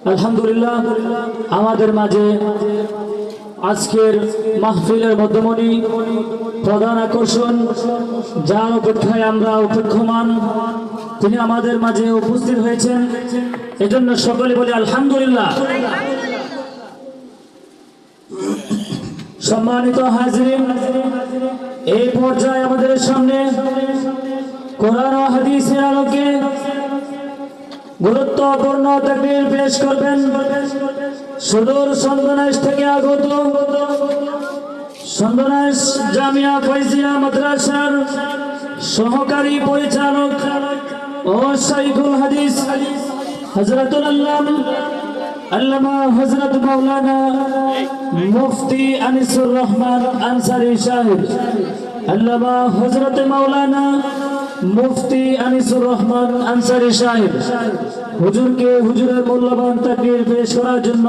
আলহামদুলিল্লাহ আমাদের মাঝে আজকের মাহফিলের মধ্যমণি প্রধান আকর্ষণ, যার অপেক্ষায় আমরা অপেক্ষমান, তিনি আমাদের মাঝে উপস্থিত হয়েছেন। এজন্য সকলে বলি আলহামদুলিল্লাহ। সম্মানিত হাজিরিন, এই পর্যায়ে আমাদের সামনে কোরআন ও হাদিসের আলোকে গুরুত্বপূর্ণ তাকরীর পেশ করবেন সুদূর সন্দেশ থেকে আগত সন্দেশ জামিয়া ফাইজিয়া মাদ্রাসার সহকারী পরিচালক ও শাইখুল হাদিস হযরতুল আল্লামা হযরত মাওলানা মুফতি আনিসুর রহমান আনসারী সাহেব, আল্লামা হযরত মাওলানা মুফতি আনিসুর রহমান আনসারী সাহেব হুজুরকে হুজুরের মূল্যবান তাকরীর পেশ করার জন্য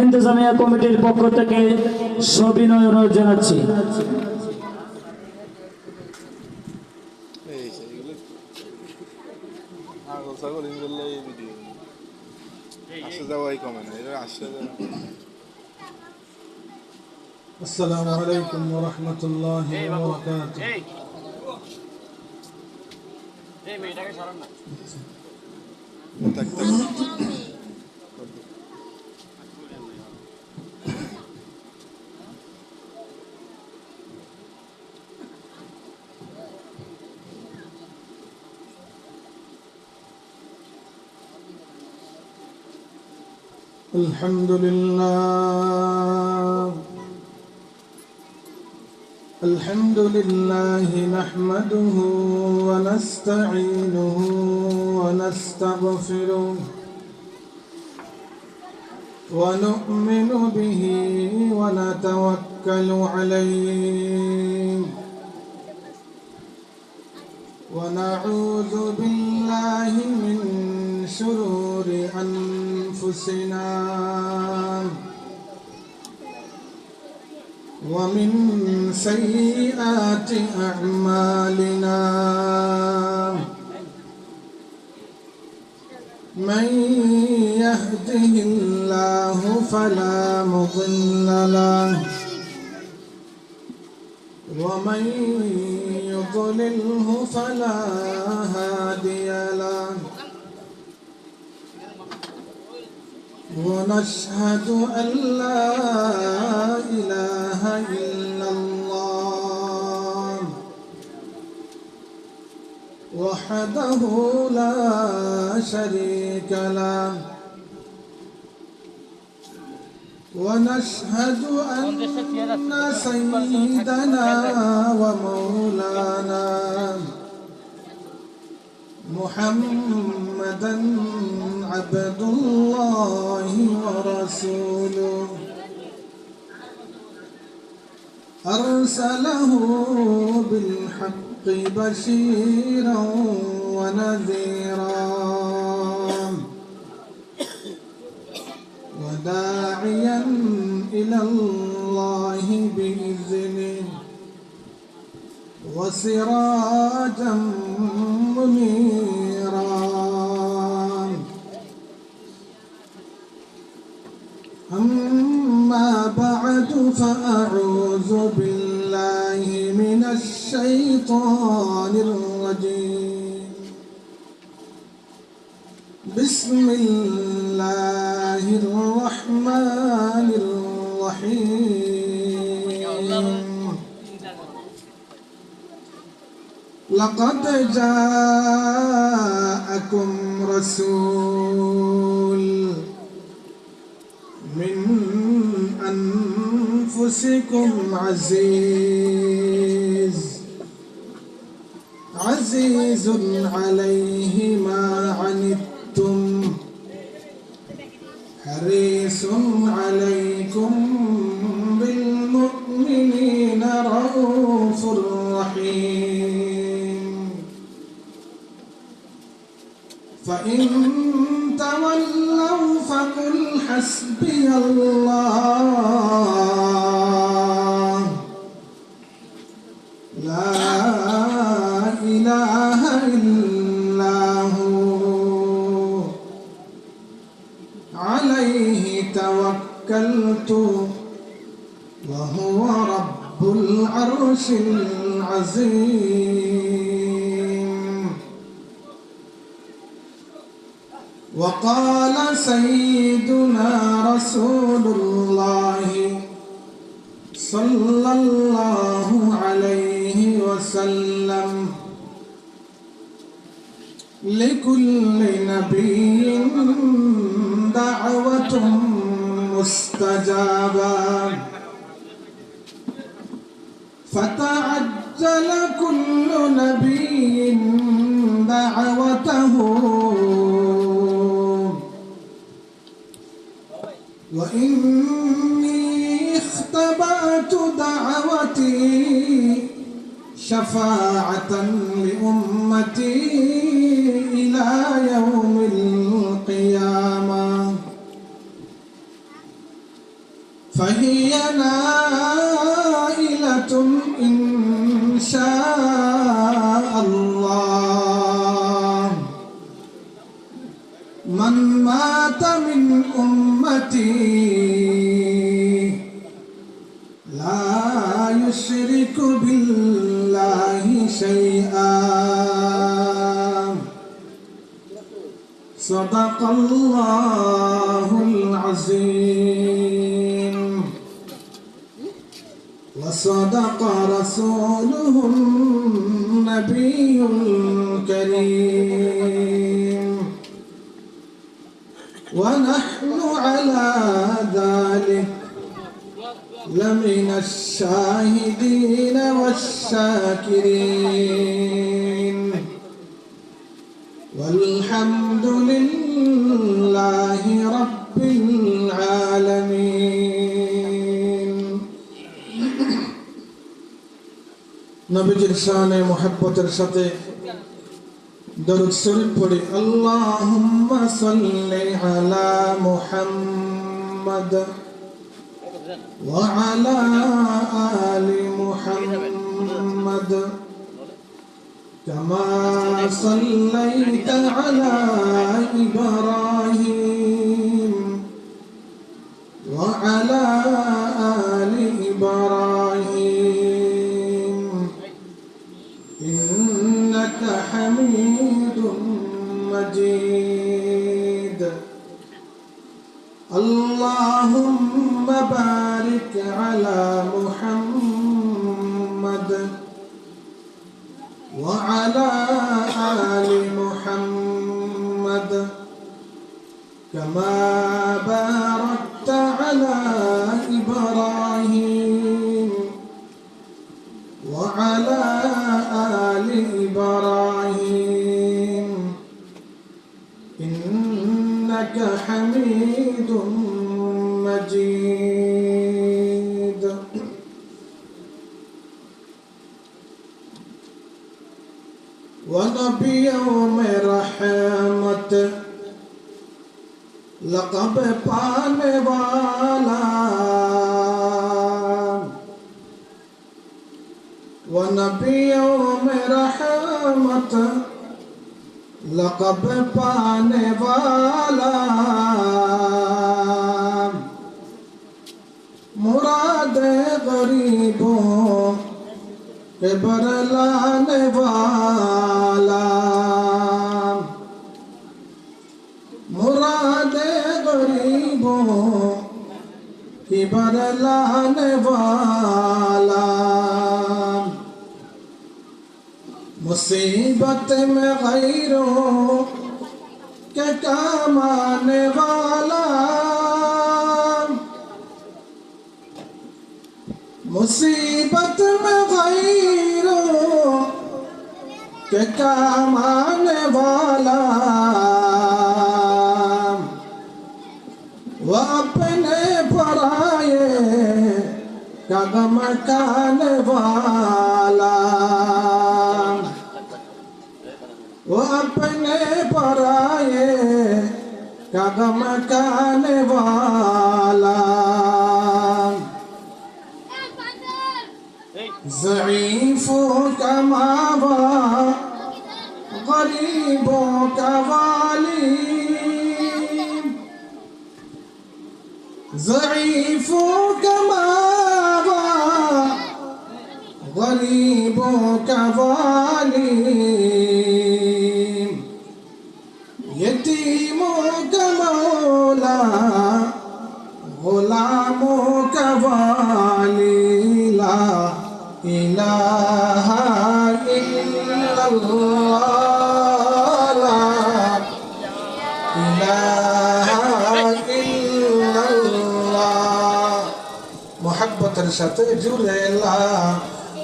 ইন্তেজামিয়া কমিটির পক্ষ থেকে সবিনয় অনুরোধ জানাচ্ছি। আসসালামু আলাইকুম ওয়া রাহমাতুল্লাহি ওয়া বারাকাতুহু। এই মেয়েটাকে সরান না। الحمد لله نحمده ونستعينه ونستغفره ونؤمن به ونتوكل عليه ونعوذ بالله من شرور أنفسنا ومن سيئات أعمالنا، من يهده الله فلا مضل له ومن يضلله فلا هادي له، ونشهد أن لا إله إلا الله وحده لا شريك له، ونشهد أن سيدنا ومولانا محمدًا عبد الله ورسوله أرسله بالحق بشيرا ونذيرا وداعيا إلى الله بإذنه وسراجا منيرا. أما بعد فأعوذ بالله من الشيطان الرجيم. بسم الله الرحمن الرحيم. لقد جاءكم رسول من أنفسكم عزيز عليه ما عنتم حريص عليكم بالمؤمنين رؤوف رحيم. فإن تولوا فقل حسبي الله لا إله إلا هو توكلت وهو رب العرش العظيم وقال سيدنا رسول الله صلى الله عليه وسلم لكل نبي دعوة مستجابة فتعجل كل نبي دعوته وإني اختبأت دعوتي شفاعة لأمتي إلى يوم القيامة فهي نائلة إن شاء الله من مات من أمتي لا يشرك بالله شيئا صدق الله العظيم وصدق رسوله النبي الكريم ونحن على ذلك لمن الشاهدين والشاكرين والحمد لله رب العالمين নবীজির শানে মুহাব্বতের সাথে দরুদ শরীফ পড়ি আল্লাহুম্মা সাল্লি আলা মুহাম্মাদ وعلى آل محمد كما صليت على إبراهيم وعلى آل إبراهيم إنك حميد مجيد اللهم بارك على محمد وعلى آل محمد كما باركت على إبراهيم وعلى آل إبراهيم إنك حميد مجيد ونبي يوم رحمت لقب पाने वाला ونبي يوم رحمت लक़ब पाने वाला मुराद गरीबों के बरलाने वाला मुराद गरीबों की बरलाने वाला मुसीबत में गैरों के काम आने वाला मुसीबत में गैरों के काम आने वाला वो अपने पराये का गम खाने वाला वो अपने पराये का गम खाने वाला ज़ईफ़ों का मावा गरीबों का वाली ضعيفك ما غريبك ظالم يتيمك مولا غلامك والي لا إله إلا الله لا إله إلا الله محبة الشتى جل لا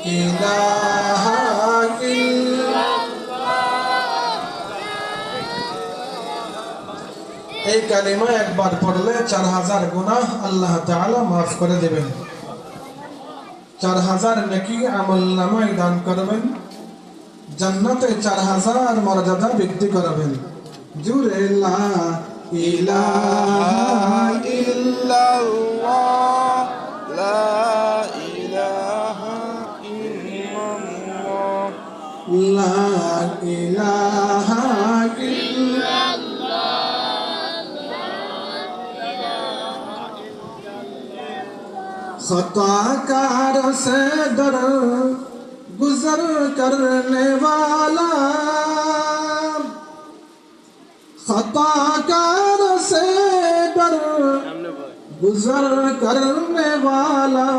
إله إلا এই কালিমা একবার পড়লে 4000 গুনাহ আল্লাহ তাআলা maaf করে দেবেন 4000 নেকি আমলনামায় দান করবেন জান্নাতে 4000 মর্যাদা বৃদ্ধি করবেন জুরে লা ইলাহা illallah la ilaha illallah লা ইলাহা ইল্লাল্লাহ खताकार से दर गुजर करने वाला खताकार से दर गुजर करने वाला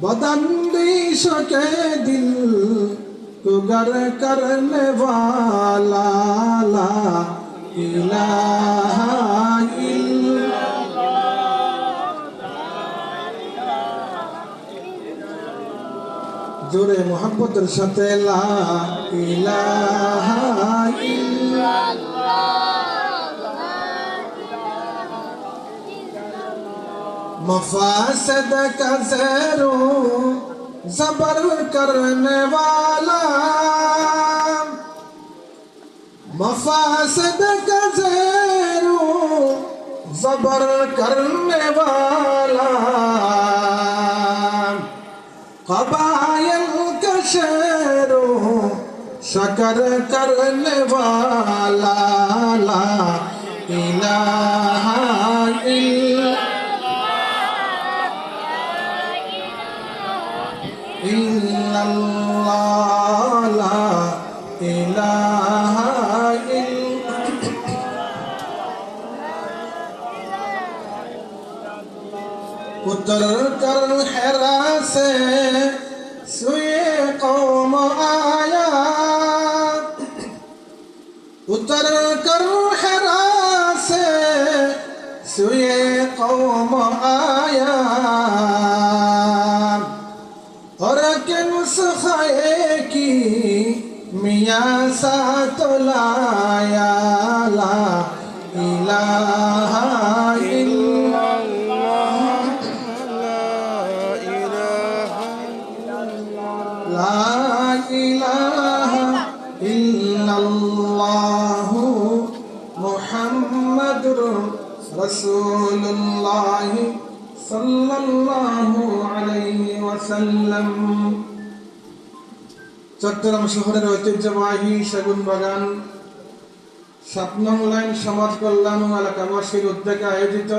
बदंदिश के दिल को गर करने वाला ला इलाहा জোরে মোহাম্মদের সাথে লা ইলাহা ইল্লাল্লাহ मफासद का ज़ेरो ज़बर करने वाला मफासद का ज़ेरो ज़बर करने वाला कबायल का शेरो शकर करने वाला ला इलाहा इल्लल्लाह ला इलाहा उतर कर हेरा से सुए कौम आया उतर कर हेरा से सुए कौम आया और किन्स खाए की मियाँ सा तो लाया ला इलाहा ला इलाहा इल्लल्लाह मुहम्मदुर रसूलुल्लाह সাল্লাল্লাহু আলাইহি ওয়াসাল্লাম চট্টগ্রাম শহরের ঐতিহ্যবাহী সেগুন বাগান 7 নং লাইন সমাজ কল্যাণ এলাকাবাসীর উদ্যোগে আয়োজিত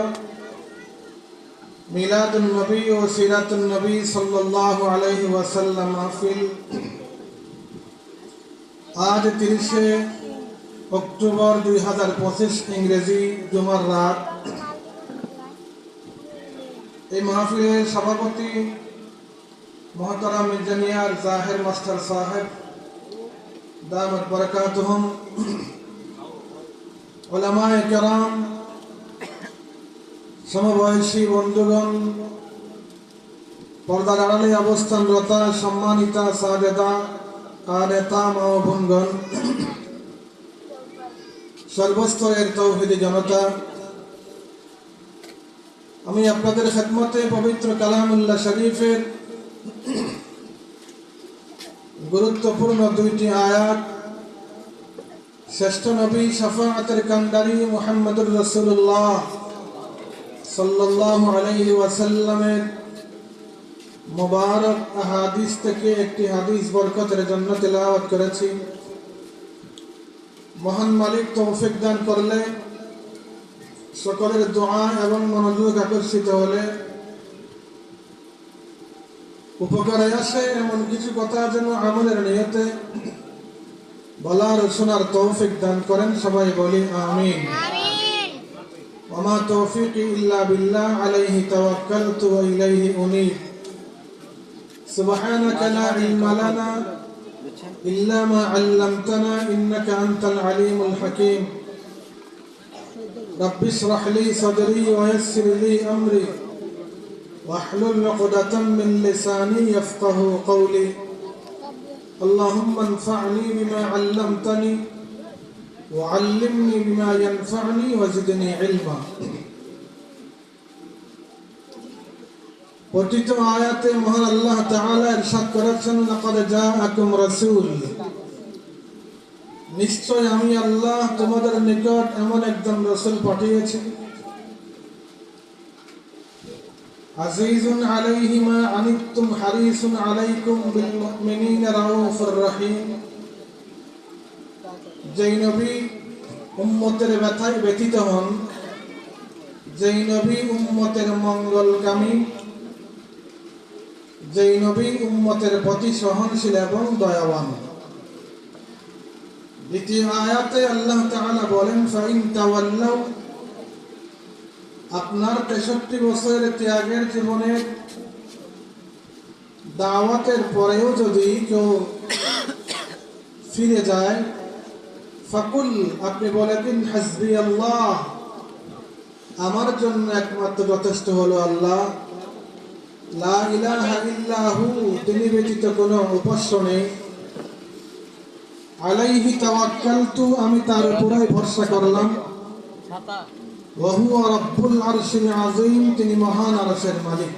মিলাদুন নবী ও সিরাতুন নবী সাল্লাল্লাহু আলাইহি ওয়াসাল্লাম মাহফিল আজ 30 অক্টোবর 2025 ইংরেজি জুমার রাত এই মাহফিলের সভাপতি মহতারাম ইঞ্জিনিয়ার জাহের মাস্টার সাহেব দামাত বারাকাতুহুম উলামায়ে কেরাম সমবয়সী বন্ধুগণ পর্দার আড়ালে অবস্থানরত সম্মানিতা সাজেদা কানেতা মা ও বোনগণ সর্বস্তরের তৌহিদি জনতা আমি আপনাদের খেদমতে পবিত্র কালামুল্লাহ শরীফের গুরুত্বপূর্ণ 2টি আয়াত শ্রেষ্ঠ নবী শাফাআতের কান্ডারি মুহাম্মদুর রাসূলুল্লাহ সাল্লাল্লাহু আলাইহি ওয়াসাল্লামের মুবারক হাদিস থেকে একটি হাদিস বরকতের জন্য তেলাওয়াত করেছি। মহান মালিক তৌফিক দান করলে সকলের দোয়া এবং মনোযোগ আকর্ষিত হলে উপকারে আসে এমন কিছু কথা যেন আমাদের নিয়তে বলার ও শোনার তৌফিক দান করেন। সবাই বলি আমিন। ওমা তৌফিকি ইল্লা বিল্লাহ আলাইহি তাওয়াক্কালতু ওয়া ইলাইহি উনীব। সুবহানাকা লা ইলমা লানা ইল্লা মা 'আল্লামতানা ইন্নাকা আনতাল আলিমুল হাকীম। রব্বি ইশরাহ লি সাদরি ওয়া ইয়াসসির লি আমরি واحلل عقدة من لساني يفقهوا قولي اللهم انفعني بما علمتني وعلمني بما ينفعني وزدني علما। পঠিত আয়াতে মহান আল্লাহ তাআলা ইরশাদ করেছেন, লাকাদ জাআকুম রাসূল, নিশ্চয় আমি আল্লাহ তোমাদের নিকট এমন একজন রাসূল পাঠিয়েছি, আজিজুন আলাইহি মা আনিতুম হারিসুন আলাইকুম বিল মুমিনিনা রাউফুর রহিম। যেই নবী উম্মতের ব্যথায় ব্যথিত হন, যেই নবী উম্মতের মঙ্গলকামী, যেই নবী উম্মতের প্রতি সহনশীল এবং দয়াবান। দ্বিতীয় আয়াতে আল্লাহ তাআলা বলেন, ফাইন তাওয়াল্লাউ, আপনার 63 বছরের ত্যাগের জীবনে দাওয়াতের পরেও যদি কেউ ফিরে যায়, ফাকুল, আপনি বলে দিন, হাসবি আল্লাহ, আমার জন্য একমাত্র যথেষ্ট হলো আল্লাহ, লা ইলাহা ইল্লাহু, তিনি ব্যতীত কোনো উপাস্য নেই, আলাইহি তাওয়াক্কালতু, আমি তার উপরেই ভরসা করলাম, ওয়া হুয়া রাব্বুল আরশিল আযীম, তিনি মহান আরশের মালিক।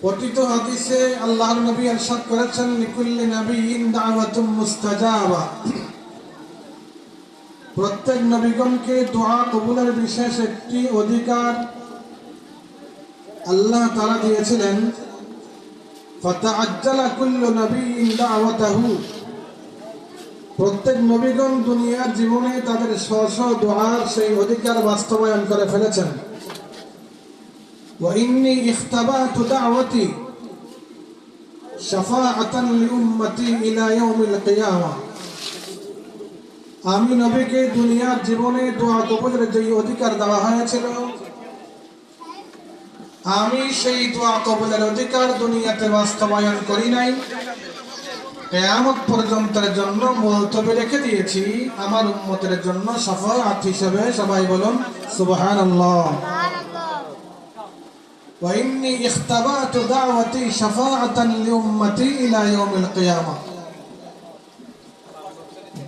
পঠিত হাদিসে আল্লাহর নবী ইরশাদ করেছেন, লিকুল্লি নাবিয়্যিন দাওয়াতুম মুস্তাজাবা, প্রত্যেক নবীগণকে দোয়া কবুলের বিশেষ একটি অধিকার আল্লাহ তাআলা দিয়েছিলেন। ফাতাআজ্জালা কুল্লু নাবিয়্যিন দাওয়াতাহু, প্রত্যেক নবীগণ দুনিয়ার জীবনে তাদের স্ব দোয়ার সেই অধিকার বাস্তবায়ন করে ফেলেছেন। ওয়া ইন্নী ইখতাবাতু দাওয়াতি শাফাআতান লিউম্মতি ইলা ইয়াউমিল কিয়ামা, আমি নবীকে দুনিয়ার জীবনে দোয়া কবুলের যে অধিকার দেওয়া হয়েছিল, আমি সেই দোয়া কবুলের অধিকার দুনিয়াতে বাস্তবায়ন করি নাই, কিয়ামত পর্যন্তের জন্য মুলতবি রেখে দিয়েছি আমার উম্মতের জন্য শাফাআত হিসেবে। সবাই বলুন সুবহানাল্লাহ। ওয়া ইন্নী ইখতাবাতু দাওয়াতি শাফাআতান লিউম্মতি ইলা ইয়াউমিল কিয়ামা,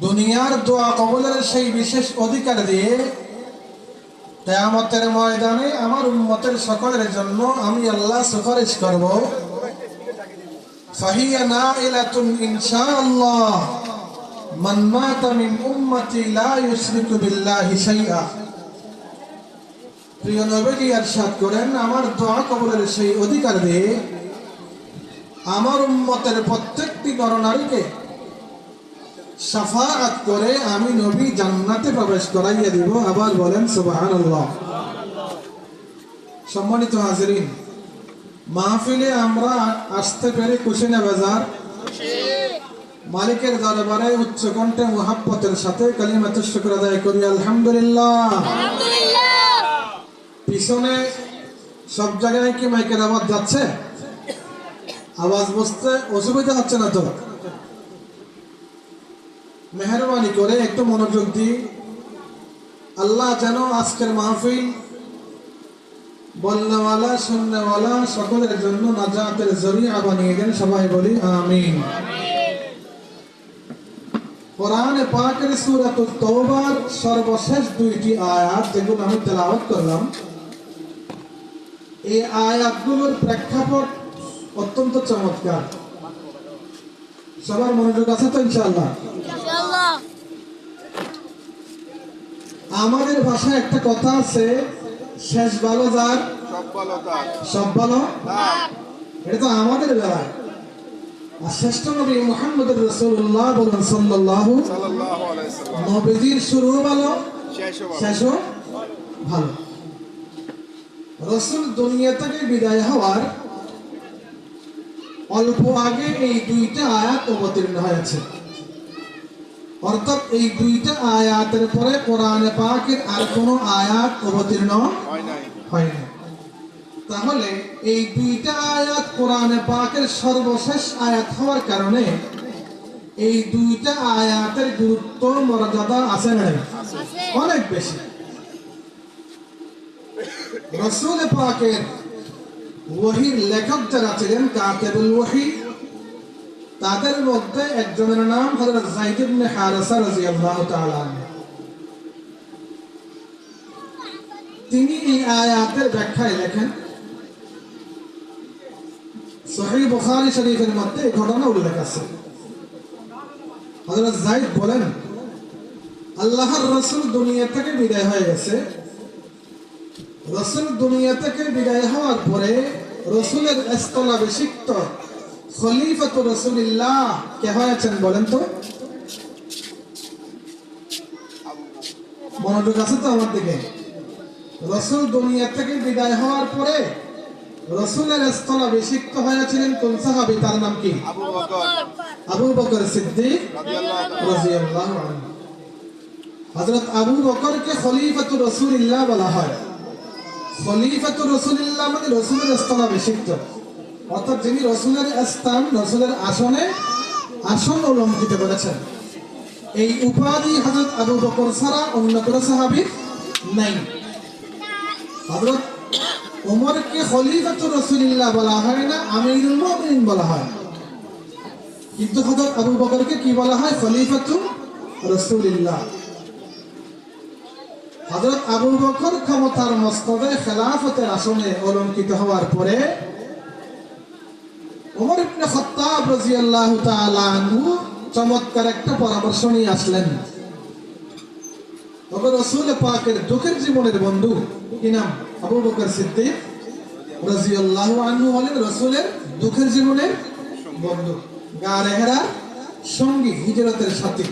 দুনিয়ার দোয়া কবুলের সেই বিশেষ অধিকার দিয়ে কিয়ামতের ময়দানে আমার উম্মতের সকলের জন্য আমি আল্লাহ সুপারিশ করব। ফাহিয়া নাইলাতুন ইনশাআল্লাহ মান মাতা মিন উম্মতি লা ইউশরিকু বিল্লাহি শাইআ। প্রিয় নবী ইরশাদ করেন, আমার দোয়া কবুলের সেই অধিকার দিয়ে আমার উম্মতের প্রত্যেকটি নরনারীকে শাফাআত করে আমি নবী জান্নাতে প্রবেশ করাইয়া দিব। আবার বলেন সুবহানাল্লাহ। সম্মানিত হাজিরিন, মাহফিলে আমরা আসতে পেরে খুশি না বেজার? মালিকের দরবারে উচ্চ কণ্ঠে মুহাব্বতের সাথে কালিমাতুশ শুকর আদায় করি আলহামদুলিল্লাহ। পিছনে সব জায়গায় কি মাইকের আওয়াজ যাচ্ছে? আওয়াজ বুঝতে অসুবিধা হচ্ছে না তো? মেহরবানি করে একটু মনোযোগ দিই। আল্লাহ যেন আজকের মাহফিল বলনেওয়ালা শুননেওয়ালা সকলের জন্য নাজাতের জরিয়া বানিয়ে দেন। সবাই বলি আমিন। কোরআনে পাকের সূরাতুত তাওবার সর্বশেষ 2টি আয়াত যেগুলো আমি তেলাওয়াত করলাম, এই আয়াতগুলোর প্রেক্ষাপট অত্যন্ত চমৎকার। সবার মনোযোগ আছে তো ইনশাআল্লাহ? ইনশাআল্লাহ। আমাদের ভাষায় একটা কথা আছে, শেষ ভালো যার সব ভালো। এটা তো আমাদের বেলায়। আর শ্রেষ্ঠ নবী মুহাম্মদুর রাসূলুল্লাহ বলেন সাল্লাল্লাহু আলাইহি ওয়াসাল্লাম, নবীজির শুরু ভালো শেষও ভালো। রাসূল দুনিয়া থেকে বিদায় হওয়ার অল্প আগে এই দুইটা আয়াত অবতীর্ণ হয়েছে, অর্থাৎ এই দুইটা আয়াতের পরে কোরআনে পাকের আর কোনো আয়াত অবতীর্ণ হয়নি। তাহলে এই দুইটা আয়াত কোরআনে পাকের সর্বশেষ আয়াত হওয়ার কারণে এই দুইটা আয়াতের গুরুত্ব মর্যাদা আছে না অনেক বেশি। রাসূল পাকের ওহীর লেখক যারা ছিলেন কাতিবুল ওহী, তাদের মধ্যে একজনের নাম হযরত যায়েদ ইবনে হারেসা রাদিয়াল্লাহু তাআলা আনহু। তিনি এই আয়াতের ব্যাখ্যায় লেখেন, সহিহ বুখারী শরীফের মধ্যে এই ঘটনা উল্লেখ আছে। হযরত যায়েদ বলেন, আল্লাহর রাসূল দুনিয়া থেকে বিদায় হয়ে গেছে। রাসূল দুনিয়া থেকে বিদায় হওয়ার পরে রাসূলের স্থলাভিষিক্ত খলিফাতুর রাসূলুল্লাহ কে হয়েছেন বলেন তো? মনোযোগ আছে তো আমার দিকে? রাসূল দুনিয়া থেকে বিদায় হওয়ার পরে রাসূলের স্থলাভিষিক্ত হয়েছিলেন কোন সাহাবী? তার নাম কি? আবু বকর সিদ্দিক রাদিয়াল্লাহু আনহু। হযরত আবু বকরকে খলিফাতুর রাসূলুল্লাহ বলা হয়। খলিফাতুর রাসূলুল্লাহ মানে রাসূলের স্থলাভিষিক্ত, অর্থাৎ যিনি রাসূলের স্থান, রাসূলের আসন অলঙ্কৃত করেছেন। এই উপাধি হযরত আবু বকর ছাড়া অন্য কোনো সাহাবীর নাই। হযরত ওমরকে খলিফাতুর রাসূলুল্লাহ বলা হয় না, আমিরুল মুমিনিন বলা হয়। কিন্তু হযরত আবু বকরকে কি বলা হয়? খলিফাতুর রাসূলুল্লাহ। হযরত আবু বকর ক্ষমতার মস্তদে খেলাফতের আসনে অলঙ্কৃত হওয়ার পরে ওমর ইবনে খাত্তাব রাদিয়াল্লাহু তাআলা আনহু চমৎকার একটা পরামর্শ নিয়ে আসলেন। তবে রাসূল পাকের দুঃখের জীবনের বন্ধু, কি নাম? আবু বকর সিদ্দিক রাদিয়াল্লাহু আনহু হলেন রাসূলের দুঃখের জীবনের বন্ধু, গারে হেরার সঙ্গী, হিজরতের সাথী।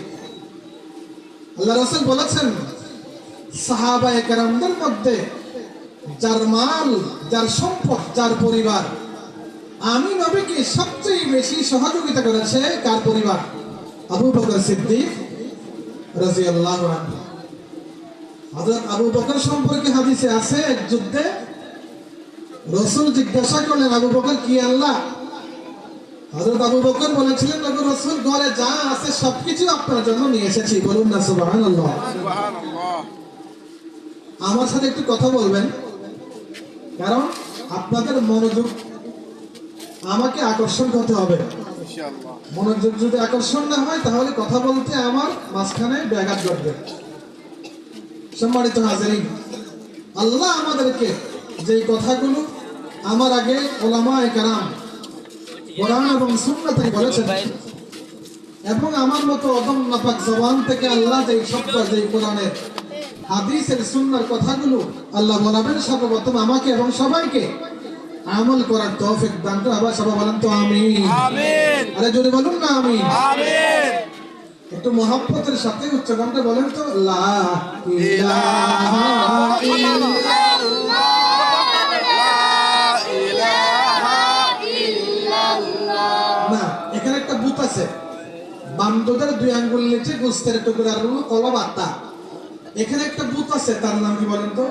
আল্লাহ রাসূল বলেছেন, সাহাবায়ে কেরামদের মধ্যে যার মাল, যার সম্পদ, যার পরিবার, আমি নবীকে সবচেয়ে বেশি সহযোগিতা করেছে কার পরিবার? আবু বকর সিদ্দিক রাদিয়াল্লাহু আনহু। হযরত আবু বকর সম্পর্কে হাদিসে আছে, এক যুদ্ধে রাসূল জিজ্ঞাসা করলেন, আবু বকর কি আল্লাহ? হযরত আবু বকর বলেছিলেন, নবী রাসূল ঘরে যা আছে সবকিছু আপনার জন্য নিয়ে এসেছি। বলুন না সুবহানাল্লাহ। সুবহানাল্লাহ। আমার সাথে একটু কথা বলবেন, কারণ আপনাদের মনোযোগ আমাকে আকর্ষণ করতে হবে। ইনশাআল্লাহ। মনোযোগ যদি আকর্ষণ না হয় তাহলে কথা বলতে আমার মাঝখানে ব্যাঘাত ঘটবে। সম্মানিত হাজিরিন, আল্লাহ আমাদেরকে যে কথাগুলো আমার আগে উলামায়ে কেরাম কোরআন এবং সুন্নাহ থেকে বলেছেন, এবং আমার মতো অদম নাপাক জবান থেকে আল্লাহ যে শব্দ, যে কোরআনের হাদিসের সুন্নাহর কথাগুলো আল্লাহ বলাবেন, সর্বপ্রথম আমাকে এবং সবাইকে আমল করার তৌফিক দান করে। আবার সবাই বলেন তো আমিন। আমিন। আরে জোরে বলুন না আমিন। আমিন। একটু মহব্বতের সাথে উচ্চারণটা বলেন তো, লা ইলাহা ইল্লাল্লাহ। না, এখানে একটা বুত আছে, বান্দরদের দুই আঙ্গুল নিচে গোস্তের টুকরার কলব আত্মা। এখানে একটা বুত আছে, তার নাম কি বলেন তো?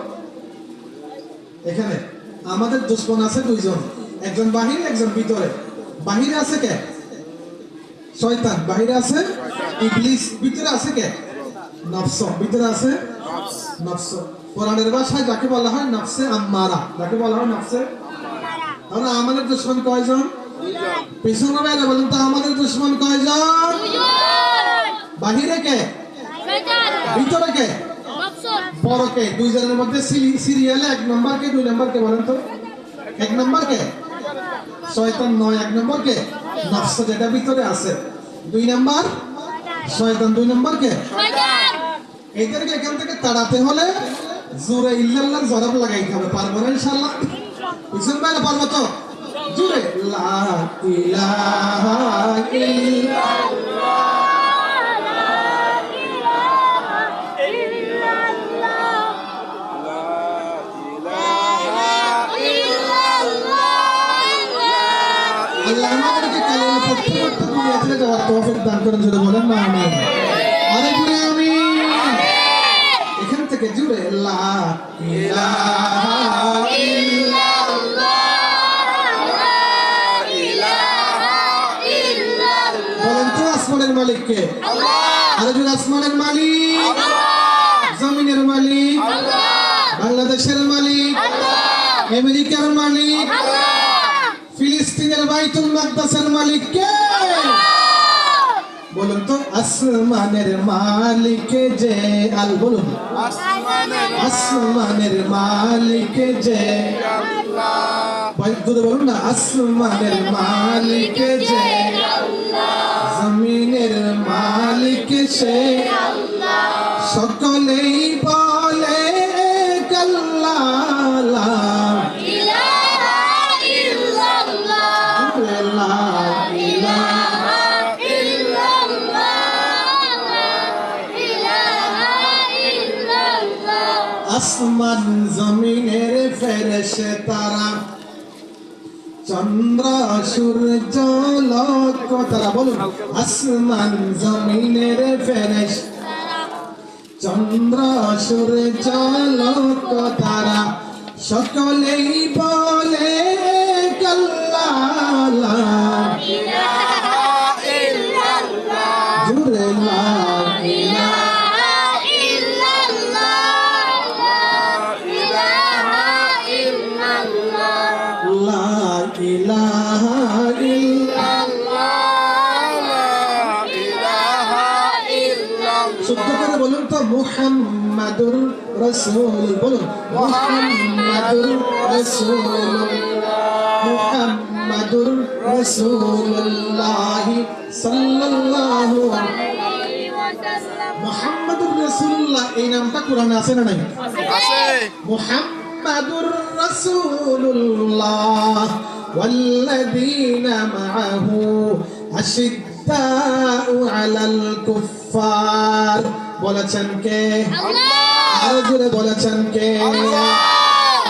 এখানে আমাদের দুশমন আছে দুইজন, একজন বাহিরে, একজন ভিতরে। বাহিরে আছে কে? শয়তান। বাহিরে আছে ইবলিস। ভিতরে আছে কে? নফস। ভিতরে আছে নফস। কোরআনের ভাষায় যাকে বলা হয় নফসে আম্মারা, যাকে বলা হয় নফসে। তাহলে আমাদের দুশমন কয়জন? পিছনে বাইরে বলেন তো, আমাদের দুশমন কয়জন? বাহিরে কে? ভিতরে কে? বড় কে? দুইজনের মধ্যে সিরিয়ালে এক নম্বর কে, দুই নম্বর কে বলেন তো? এক নম্বর কে? শয়তান নয়। এক নম্বর কে? নফস, যেটা ভিতরে আছে। দুই নম্বর শয়তান। দুই নম্বর কে? এদেরকে এখান থেকে তাড়াতে হলে জোরে ইল্লাল্লাহ জবাব লাগাইতে হবে। পারবো না ইনশাআল্লাহ? বুঝছেন ভাই? পারবো তো? জোরে লা ইলাহা ইল্লাল্লাহ। আল্লাহ আমাদেরকে কালিমা পড়তে পড়তে দুনিয়া থেকে যাওয়ার তৌফিক দান করেন, জোরে বলেন না আমিন। আরেক জোরে আমিন। এখান থেকে জুড়ে লা ইলাহা বলেন তো আসমানের মালিক কে? আরেক জোরে আসমানের মালিক, জমিনের মালিক, বাংলাদেশের মালিক, আমেরিকার মালিক, ফিলিস্তিনের বাইতুল মাকদাসের মালিক কে? বলুন তো আসমানের মালিক যে আল, বলুন আসমানের মালিক যে ভাই দুটো বলুন না, আসমানের মালিক যে জমিনের মালিক সে, সকলেই বলে আল্লাহ আসমান জমিনের ফেরেশতারা, চন্দ্র সূর্য লোক তারা, বলুন আসমান জমিনের ফেরেশতারা, চন্দ্র সূর্য লোক তারা, সকলেই বলে আল্লাহ জুড়ে লা ইলাহা শুদ্ধ করে বলুন তো মুহাম্মাদুর রাসূল, বলুন মুহাম্মাদুর রাসূল, মুহাম্মাদুর রাসূলুল্লাহ সাল্লাল্লাহু আলাইহি ওয়াসাল্লাম। মুহাম্মাদুর রাসূলুল্লাহ এই নামটা কোরআনে আছে না নাই? আছে। মুহাম্মাদুর রাসূলুল্লাহ ওয়াল্লাযীনা মাআহু আশিদ্দাউ আলাল কুফফার, বলেছেন কে? আল্লাহ। আরো জোরে বলেছেন কে? আল্লাহ।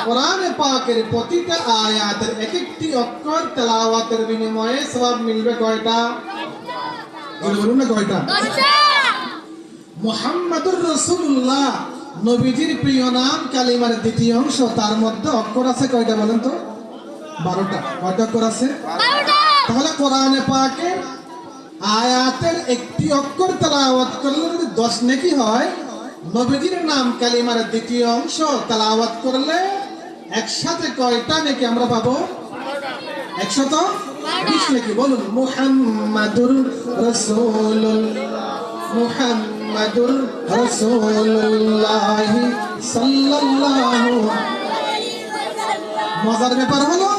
কোরআনে পাকের প্রতিটা আয়াতের এক একটি অক্ষর তেলাওয়াতের বিনিময়ে সওয়াব মিলবে কয়টা? বলুন না কয়টা? 10টা। মুহাম্মাদুর রাসূলুল্লাহ নবীজির প্রিয় নাম, কালিমার দ্বিতীয় অংশ, তার মধ্যে অক্ষর আছে কয়টা বলেন তো? 12টা। কয়টা অক্ষর আছে? 12টা। তাহলে কোরআনে পাকে আয়াতের একটি অক্ষর তেলাওয়াত করলে যদি 10 নেকি হয়, নবীজির নাম কালিমার দ্বিতীয় অংশ তেলাওয়াত করলে একসাথে কয়টা নেকি আমরা পাবো? 120 নেকি। বলুন মুহাম্মাদুর রাসূলুল্লাহ, মুহাম্মাদুর রাসূলুল্লাহ সাল্লাল্লাহু আলাইহি ওয়াসাল্লাম। মজার ব্যাপার হলো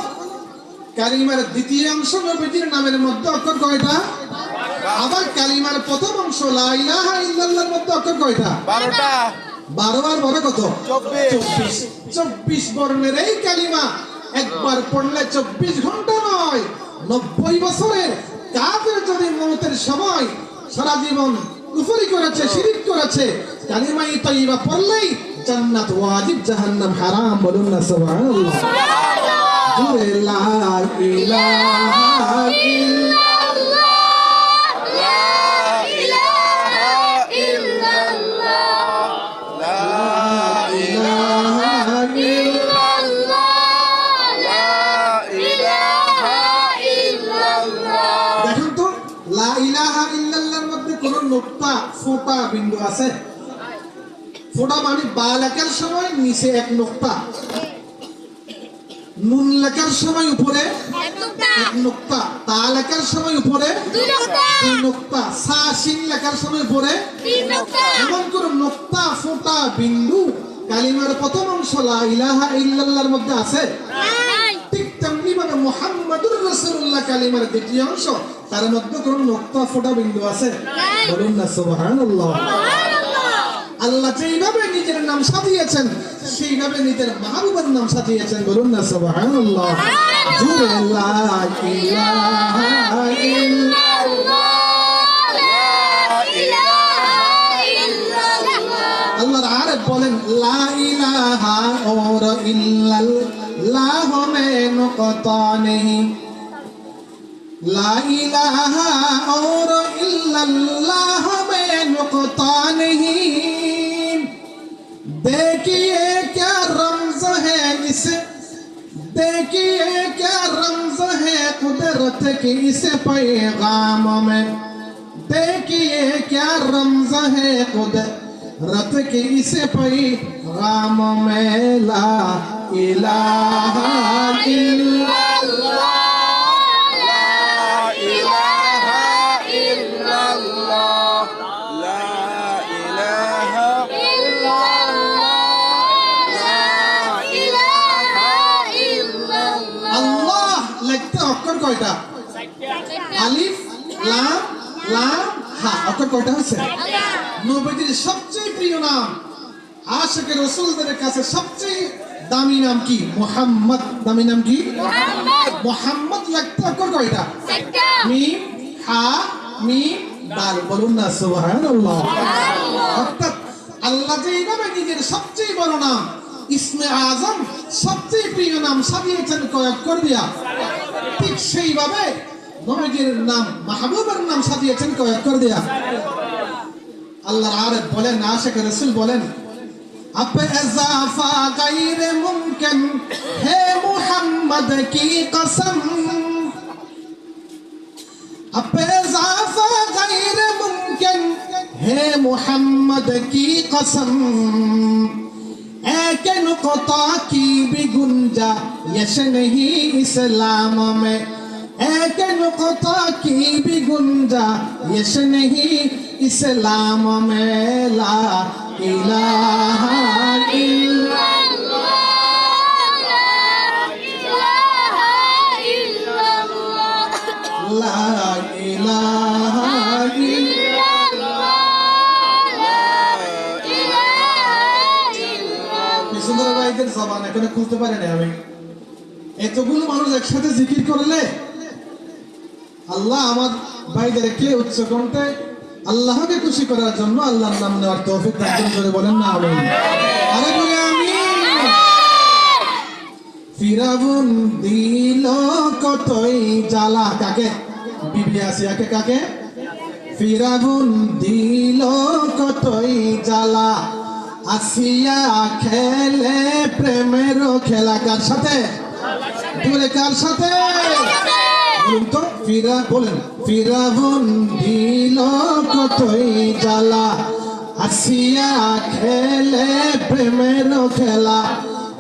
কালিমার দ্বিতীয় অংশ নবীজির নামের মধ্যে অক্ষর কয়টা? আবার কালিমার প্রথম অংশ লা ইলাহা ইল্লাল্লাহর মধ্যে অক্ষর কয়টা? 12টা। 12 আর 12 কত? 24। 24 বর্ণের এই কালিমা একবার পড়লে 24 ঘন্টা নয়, 90 বছরের কাফের যদি মওতের সময় সারা জীবন কুফরি করেছে, শিরক করেছে, কালিমা তাইয়্যিবা পড়লেই জান্নাত ওয়াজিব, জাহান্নাম হারাম। বলুন না সুবহানাল্লাহ। জুড়ে লা ইলাহা ইল্লাল্লাহ, লা ইলাহা ইল্লাল্লাহ, লা ইলাহা ইল্লাল্লাহ, লা ইলাহা ইল্লাল্লাহ। দেখুন তো লা ইলাহা ইল্লাল্লাহর মধ্যে কোন নুকতা, ফোঁটা, বিন্দু আছে? ফোঁটা মানে বা লেখার সময় নিচে এক নুকতা, নুন লেখার সময় উপরে এক নুকতা, তা লেখার সময় উপরে 2 নুকতা, সা শিন লেখার সময় উপরে 3 নুকতা। এমন কোন নুকতা, ফোঁটা, বিন্দু কালিমার প্রথম অংশ লা ইলাহা ইল্লাল্লাহর মধ্যে আছে? ঠিক তেমনি ভাবে মুহাম্মাদুর রাসূলুল্লাহ কালিমার দ্বিতীয় অংশ, তার মধ্যে কোন নুকতা, ফোঁটা, বিন্দু আছে? বলুন না সুবহানাল্লাহ। আল্লাহ যেইভাবে নিজের নাম সাজিয়েছেন সেইভাবে নিজের মাহবুবের নাম সাজিয়েছেন। বলুন না সুবহানাল্লাহ। জুড়ে লা ইলাহা ইল্লাল্লাহ, আল্লাহর আরেফ বলেন লা ইলাহা और इल्लल्लाह में नुक़ता नहीं, ला इलाहा और इल्लल्लाह में नुक़ता नहीं। देखिए क्या रमज है इसे, देखिए क्या रमज है कुदरत की इस पैगाम में। देखिए क्या रमज है कुदरत की इस पैगाम में। ला इलाहा इल्लल्लाह আল্লাহ লিখতে অক্ষর কয়টা? আলিফ লাম লাম হা। অক্ষর কয়টা হচ্ছে? নবীজির সবচেয়ে প্রিয় নাম, আশিকের রাসূলদের কাছে সবচেয়ে দামি নাম কি? মুহাম্মদ। দামি নাম কি? মুহাম্মদ লিখতে অক্ষর কয়টা? মিম হা মিম দাল। বলুন না সুবহানাল্লাহ। অর্থাৎ আল্লাহ যেইভাবে নিজের সবচেয়ে বড় নাম ইসমে আজম, সবচেয়ে প্রিয় নাম সাজিয়েছেন কয় অক্ষর দিয়া, ঠিক সেইভাবে নবীজির নাম মাহবুবের নাম সাজিয়েছেন কয় অক্ষর দিয়া? আল্লাহর আরেফ বলেন, আশিক রাসূল বলেন, अब इजाफा गैर मुमकिन है मुहम्मद की कसम। अब इजाफा गैर मुमकिन है मुहम्मद की कसम। एक नुक़ता की भी गुंजाइश नहीं इस्लाम में। एक नुक़ता की भी गुंजाइश नहीं इस्लाम में। ला इलाहा ला इलाहा সুন্দর ভাইদের জবান এখানে খুলতে পারে না। আমি এতগুলো মানুষ একসাথে জিকির করলে আল্লাহ আমার ভাইদেরকে উচ্চ কণ্ঠে আল্লাহকে খুশি করার জন্য আল্লাহর নাম নেওয়ার তৌফিক দান করে। বলেন না আমিন। আরে বলে আমিন। ফিরাউন দিল কতই জ্বালা কাকে? বিবি আসিয়াকে। কাকে? ফিরাউন দিল কতই জ্বালা। আসিয়া খেলে প্রেমের খেলা কার সাথে? বলে কার সাথে? বলুন তো। বলেন ফিরাউন দিল কতই জ্বালা। আসিয়া খেলে প্রেমের খেলা।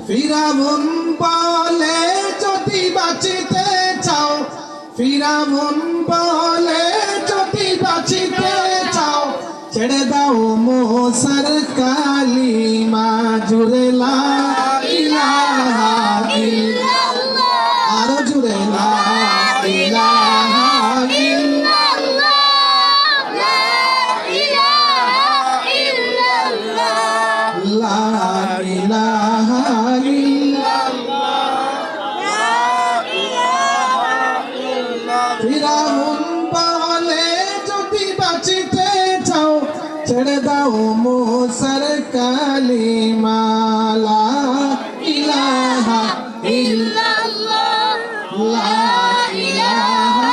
ফিরাউন বলে যদি বাঁচিতে চাও, ফিরাউন বলে যদি বাঁচিতে চাও, ছেড়ে দাও মোসার কালিমা জুড়ে লা ইলাহা ইল্লাল্লাহ। আরো জুড়ে লা ইলাহা ইল্লাল্লাহ। লা ইলাহা ইল্লাল্লাহ। ফিরাউন বলে যদি বাঁচিতে চাও, ছেড়ে দাও মোসার কালিমা। লা ইলাহা ইল্লাল্লাহ। লা ইলাহা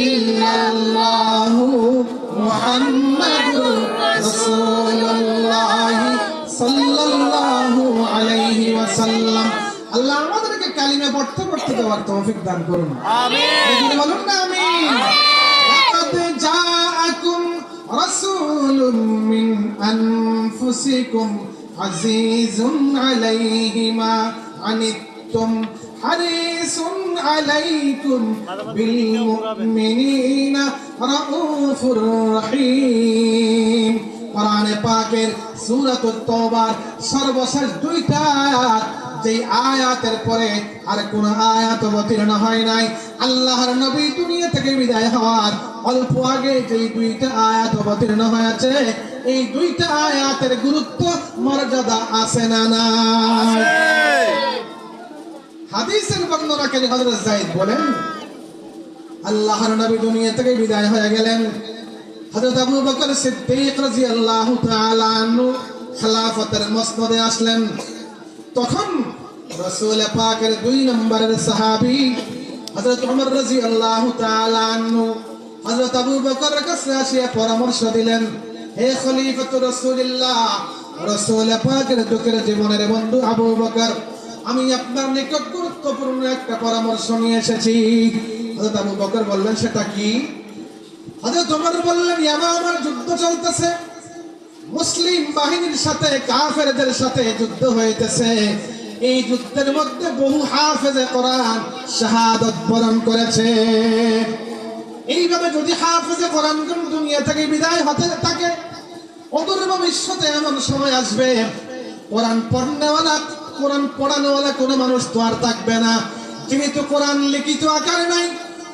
ইল্লাল্লাহ মুহাম্মাদুর রাসূলুল্লাহ সাল্লাল্লাহু আলাইহি ওয়াসাল্লাম। আল্লাহ আমাদেরকে কালিমা পড়তে পড়তে দেওয়ার তৌফিক দান করুন। আমিন। বলুন না আমিন। লাকাদ জাআকুম রাসূলুম মিন আনফুসিকুম আজিজুন আলাইহি মা আনিতুম হারিসুন আলাইকুম বিল মুমিনিনা রাউফুর রহিম। কোরআনে পাকের সূরাতুত তাওবার সর্বশেষ দুইটা আয়াত, যে আয়াতের পরে আর কোন আয়াত অবতীর্ণ হয় নাই। আল্লাহর নবী দুনিয়া থেকে বিদায় হওয়ার অল্প আগে যে দুইটা আয়াত অবতীর্ণ হয়েছে, এই দুইটা আয়াতের গুরুত্ব মর্যাদা আছে না নাই? হাদিসের বর্ণনাকারী হযরত যায়েদ বলেন, আল্লাহর নবী দুনিয়া থেকে বিদায় হয়ে গেলেন। হযরত আবু বকর সিদ্দিক রাদিয়াল্লাহু তাআলা আনহু খেলাফতের মসনদে আসলেন। তখন রাসূল পাকের 2 নম্বরের সাহাবী হযরত ওমর রাদিয়াল্লাহু তাআলা আনহু হযরত আবু বকরের কাছে আসিয়া পরামর্শ দিলেন, হে খলিফাতুর রাসূলুল্লাহ, রাসূল পাকের দুঃখের জীবনের বন্ধু আবু বকর, আমি আপনার নিকট গুরুত্বপূর্ণ একটা পরামর্শ নিয়ে এসেছি। হযরত আবু বকর বললেন, সেটা কি? হযরত ওমর বললেন, ইয়ামামার যুদ্ধ চলতেছে, মুসলিম বাহিনীর সাথে কাফেরদের সাথে যুদ্ধ হইতেছে। এই যুদ্ধের মধ্যে বহু হাফেজে কোরআন শাহাদাত বরণ করেছে। এইভাবে যদি হাফেজে কোরআন দুনিয়া থেকে বিদায় হতে থাকে, অদূর ভবিষ্যতে এমন সময় আসবে কোরআন পড়নেওয়ালা, কোরআন পড়ানোওয়ালা কোনো মানুষ তো আর থাকবে না। যেহেতু কোরআন লিখিত আকারে নাই,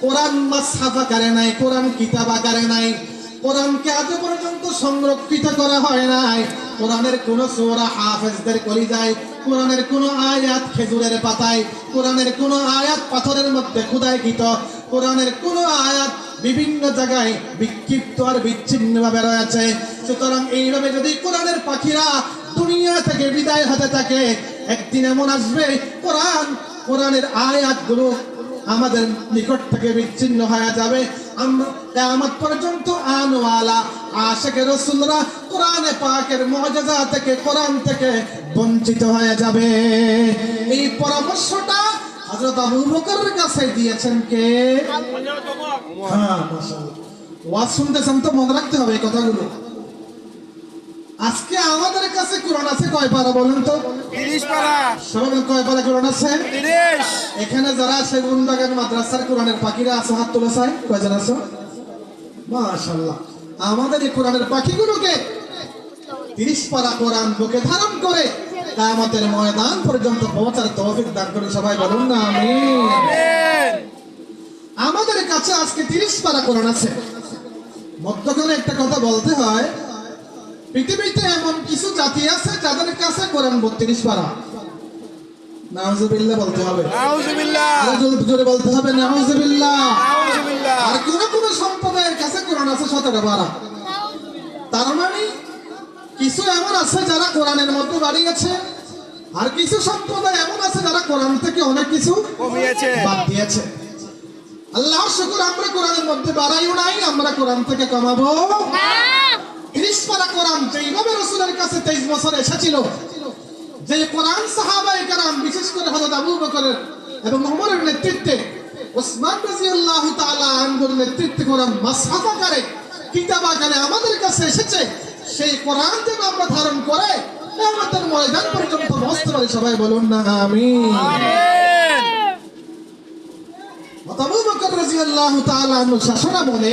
কোরআন মাসহাফ আকারে নাই, কোরআন কিতাব আকারে নাই, কোরআনকে আজ পর্যন্ত সংরক্ষিত করা হয় নাই। কোরআনের কোন সূরা হাফেজদের কলিজায়, কোরআনের কোন আয়াত খেজুরের পাতায়, কোরআনের কোন আয়াত পাথরের মধ্যে খোদাইকৃত, কোরআনের কোন আয়াত বিভিন্ন জায়গায় বিক্ষিপ্ত আর বিচ্ছিন্ন ভাবে রয়েছে। সুতরাং এইভাবে যদি কোরআনের পাখিরা দুনিয়া থেকে বিদায় হতে থাকে, একদিন এমন আসবে কোরআনের আয়াতগুলো আমাদের নিকট থেকে বিচ্ছিন্ন হয়ে যাবে। আমরা কিয়ামত পর্যন্ত আনওয়ালা আশিকে রাসূলরা কোরআনে পাকের মুআজিজা থেকে, কোরআন থেকে বঞ্চিত হয়ে যাবে। এই পরামর্শটা হযরত আবু বকরের কাছে দিয়েছেন কে? হ্যাঁ, মাশাআল্লাহ। ওয়াজ শুনতেছেন তো, মনে রাখতে হবে এই কথাগুলো। আজকে আমাদের কাছে কোরআন আছে কয় পারা বলেন তো? 30 পারা। সবাই কয় পারা কোরআন আছে? 30। এখানে যারা সেগুনবাগান মাদ্রাসার কোরআনের পাখিরা আছে, হাত তোলা চাই, কয়জন আছো? মাশাআল্লাহ। আমাদের এই কোরআনের পাখিগুলোকে 30 পারা কোরআন বুকে ধারণ করে কিয়ামতের ময়দান পর্যন্ত পৌঁছার তৌফিক দান করুন। সবাই বলুন না আমিন। আমিন। আমাদের কাছে আজকে 30 পারা কোরআন আছে। মধ্যখানে একটা কথা বলতে হয়, পৃথিবীতে এমন কিছু জাতি আছে যাদের কাছে কোরআন 32 পারা। নাউজুবিল্লাহ বলতে হবে। নাউজুবিল্লাহ। আরো জোরে বলতে হবে নাউজুবিল্লাহ। নাউজুবিল্লাহ। আর কোন সম্প্রদায়ের কাছে কোরআন আছে 17 পারা। তার মানে কিছু এমন আছে যারা কোরআনের মধ্যে বাড়িয়েছে, আর কিছু সম্প্রদায় এমন আছে যারা কোরআন থেকে অনেক কিছু কমিয়েছে, বাদ দিয়েছে। আল্লাহর শুকর, আমরা কোরআনের মধ্যে বাড়াইও নাই, আমরা কোরআন থেকে কমাবো না। 30 পারা কোরআন যেইভাবে রাসূলের কাছে 23 বছর এসেছিল, যে কোরআন সাহাবায়ে কেরাম বিশেষ করে হযরত আবু বকরের এবং ওমরের নেতৃত্বে, ওসমান রাদিয়াল্লাহু তাআলা আনহুর নেতৃত্বে কোরআন মাসহাফ আকারে, কিতাব আকারে আমাদের কাছে এসেছে, সেই কোরআন যেন আমরা ধারণ করে কিয়ামতের ময়দান পর্যন্ত পৌঁছতে পারি। সবাই বলুন না আমিন। আমিন। আবু বকর রাদিয়াল্লাহু তাআলা আনহু শাসনা বলে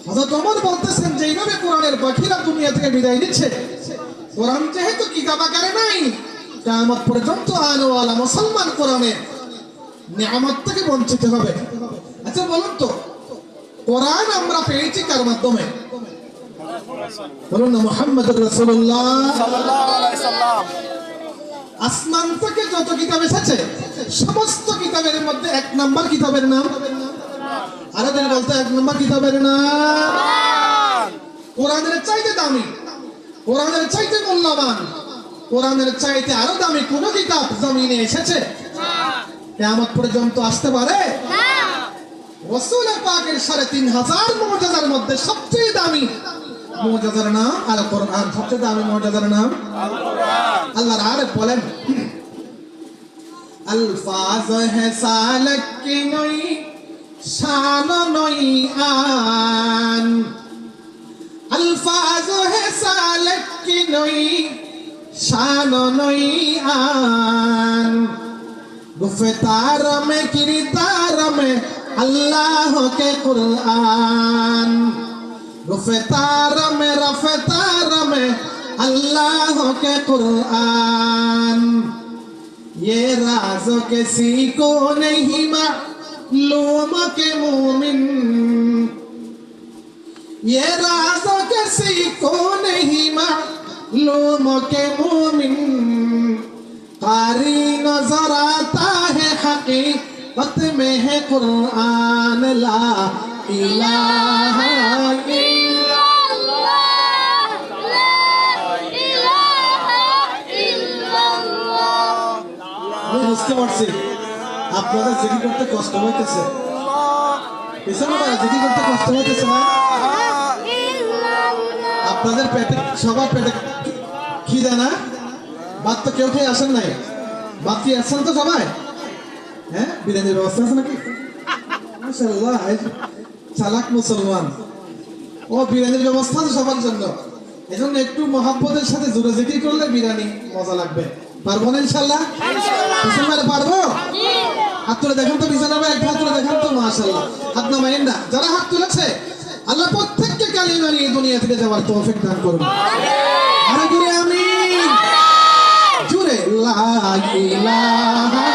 হযরত ওমর বলতেছেন, যে এইভাবে কোরআনের পাখিরা দুনিয়া থেকে বিদায় নিচ্ছে, কোরআন যেহেতু কিতাব আকারে নাই, কিয়ামত পর্যন্ত আনওয়ালা মুসলমান কোরআনের নিয়ামত থেকে বঞ্চিত হবে। আচ্ছা বলুন তো, কোরআন আমরা পেয়েছি কার মাধ্যমে? বলুন না মুহাম্মদুর রাসূলুল্লাহ সাল্লাল্লাহু আলাইহি সাল্লাম। আসমান থেকে যত কিতাব এসেছে, সমস্ত কিতাবের মধ্যে 1 নাম্বার কিতাবের নাম, আরো দিন বলতে 1 নাম্বার কিতাবের নাম কোরআনের চাইতে দামি, কোরআনের চাইতে মূল্যবান, কোরআনের চাইতে আরো দামি কোন কিতাব জমিনে এসেছে? কিয়ামত পর্যন্ত আসতে পারে না। রাসূল পাকের 3500 মুআজিজার মধ্যে সবচেয়ে দামি মুআজিজার নাম আল কোরআন। সবচেয়ে দামি মুআজিজার নাম আল কোরআন। আল্লাহর আরেফ বলেন, अल्फाज है सालक की नई शान नई आन, अल्फाज है सालक की नई शान नई आन, गुफ्तार में किरदार में अल्लाह के कुरान, गुफ्तार में रफ्तार में अल्लाह के कुरान, ये राज़ किसी को नहीं मालूम के मोमिन, ये राज़ किसी को नहीं मालूम के मोमिन, कारी नजर आता है हकीकत में है कुरान, ला इलाहा বুঝতে পারছি আপনাদের জিকির করতে কষ্ট হইতেছে পিছনে ভাই জিকির করতে কষ্ট হইতেছে না আপনাদের পেটে সবার পেটে খিদে না ভাত তো কেউ খেয়ে আসেন নাই ভাত কি আসছেন তো সবাই হ্যাঁ বিরিয়ানির ব্যবস্থা আছে নাকি মাশাআল্লাহ চালাক মুসলমান ও বিরিয়ানির ব্যবস্থা আছে সবার জন্য এজন্য একটু মহাব্বতের সাথে জোরে জিকির করলে বিরিয়ানি মজা লাগবে পারবো না ইনশাআল্লাহ মুসলমান পারবো হাত তুলে দেখেন তো বিছানা ভাই এক হাত তুলে দেখেন তো মাশাআল্লাহ হাত নামাইন না যারা হাত তুলেছে আল্লাহ প্রত্যেককে কালিমা নিয়ে দুনিয়া থেকে যাওয়ার তৌফিক দান করুন আরে জোরে আমিন জোরে লা ইলাহা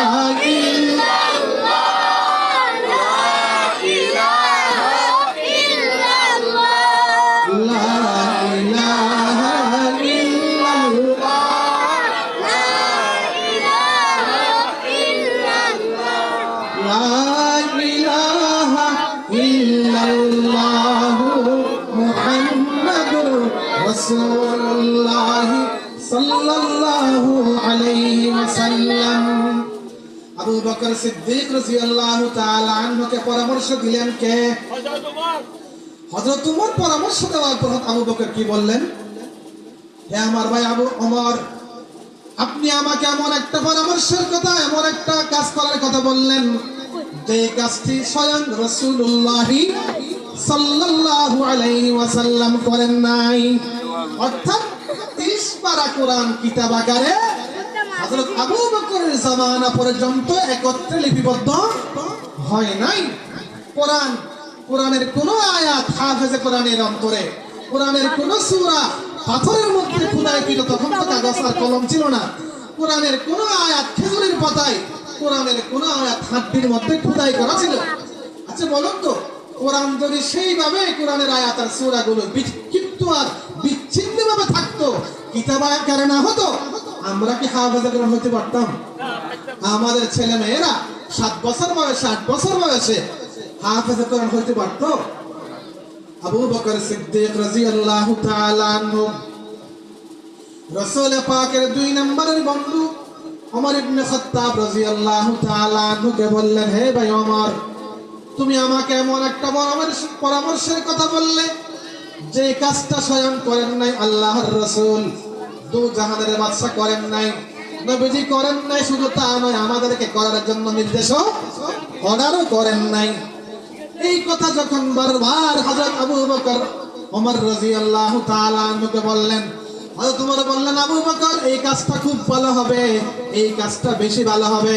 রাসূলুল্লাহ সাল্লাল্লাহু আলাইহি ওয়াসাল্লাম আবু বকর সিদ্দিক রাদিয়াল্লাহু তাআলা আনহুকে পরামর্শ দিলেন কে হযরত ওমর পরামর্শ দেওয়ার পর আবু বকর কি বললেন হে আমার ভাই আবু ওমর আপনি আমাকে এমন একটা পরামর্শের কথা এমন একটা কাজ করার কথা বললেন যে কাজটি স্বয়ং রাসূলুল্লাহ সাল্লাল্লাহু আলাইহি ওয়াসাল্লাম করেন নাই অর্থাৎ 30 পারা কোরআন কিতাব আকারে হযরত আবু বকরের জামানা পর্যন্ত একত্রে লিপিবদ্ধ হয় নাই কোরআনের কোন আয়াত হাফেজে কোরআনের অন্তরে কোরআনের কোন সূরা পাথরের মধ্যে খোদাইকৃত তখন তো কাগজ আর কলম ছিল না কোরআনের কোন আয়াত খেজুরের পাতায় কোরআনের কোন আয়াত হাড্ডির মধ্যে খোদাই করা ছিল আচ্ছা বলুন তো কোরআন যদি সেইভাবে কোরআনের আয়াত আর সূরাগুলো বিক্ষিপ্ত আর বিচ্ছিন্নভাবে থাকতো কিতাব আকারে না হতো আমরা কি হাফেজে কোরআন হতে পারতাম আমাদের ছেলে মেয়েরা 7 বছর বয়সে 8 বছর বয়সে হাফেজে কোরআন হতে পারতো আবু বকর সিদ্দিক রাদিয়াল্লাহু তাআলা আনহু রাসূল পাকের 2 নম্বরের বন্ধু ওমর ইবনে খাত্তাব রাদিয়াল্লাহু তাআলা আনহুকে বললেন হে ভাই ওমর তুমি আমাকে এমন একটা পরামর্শের কথা বললে যে কাজটা স্বয়ং করেন নাই আল্লাহর রাসূল দু জাহানের বাদশা করেন নাই নবীজি করেন নাই শুধু তা নয় আমাদেরকে করার জন্য নির্দেশও অর্ডারও করেন নাই এই কথা যখন বারবার হযরত আবু বকর ওমর রাদিয়াল্লাহু তাআলা আনহুকে বললেন হযরত ওমর বললেন আবু বকর এই কাজটা খুব ভালো হবে এই কাজটা বেশি ভালো হবে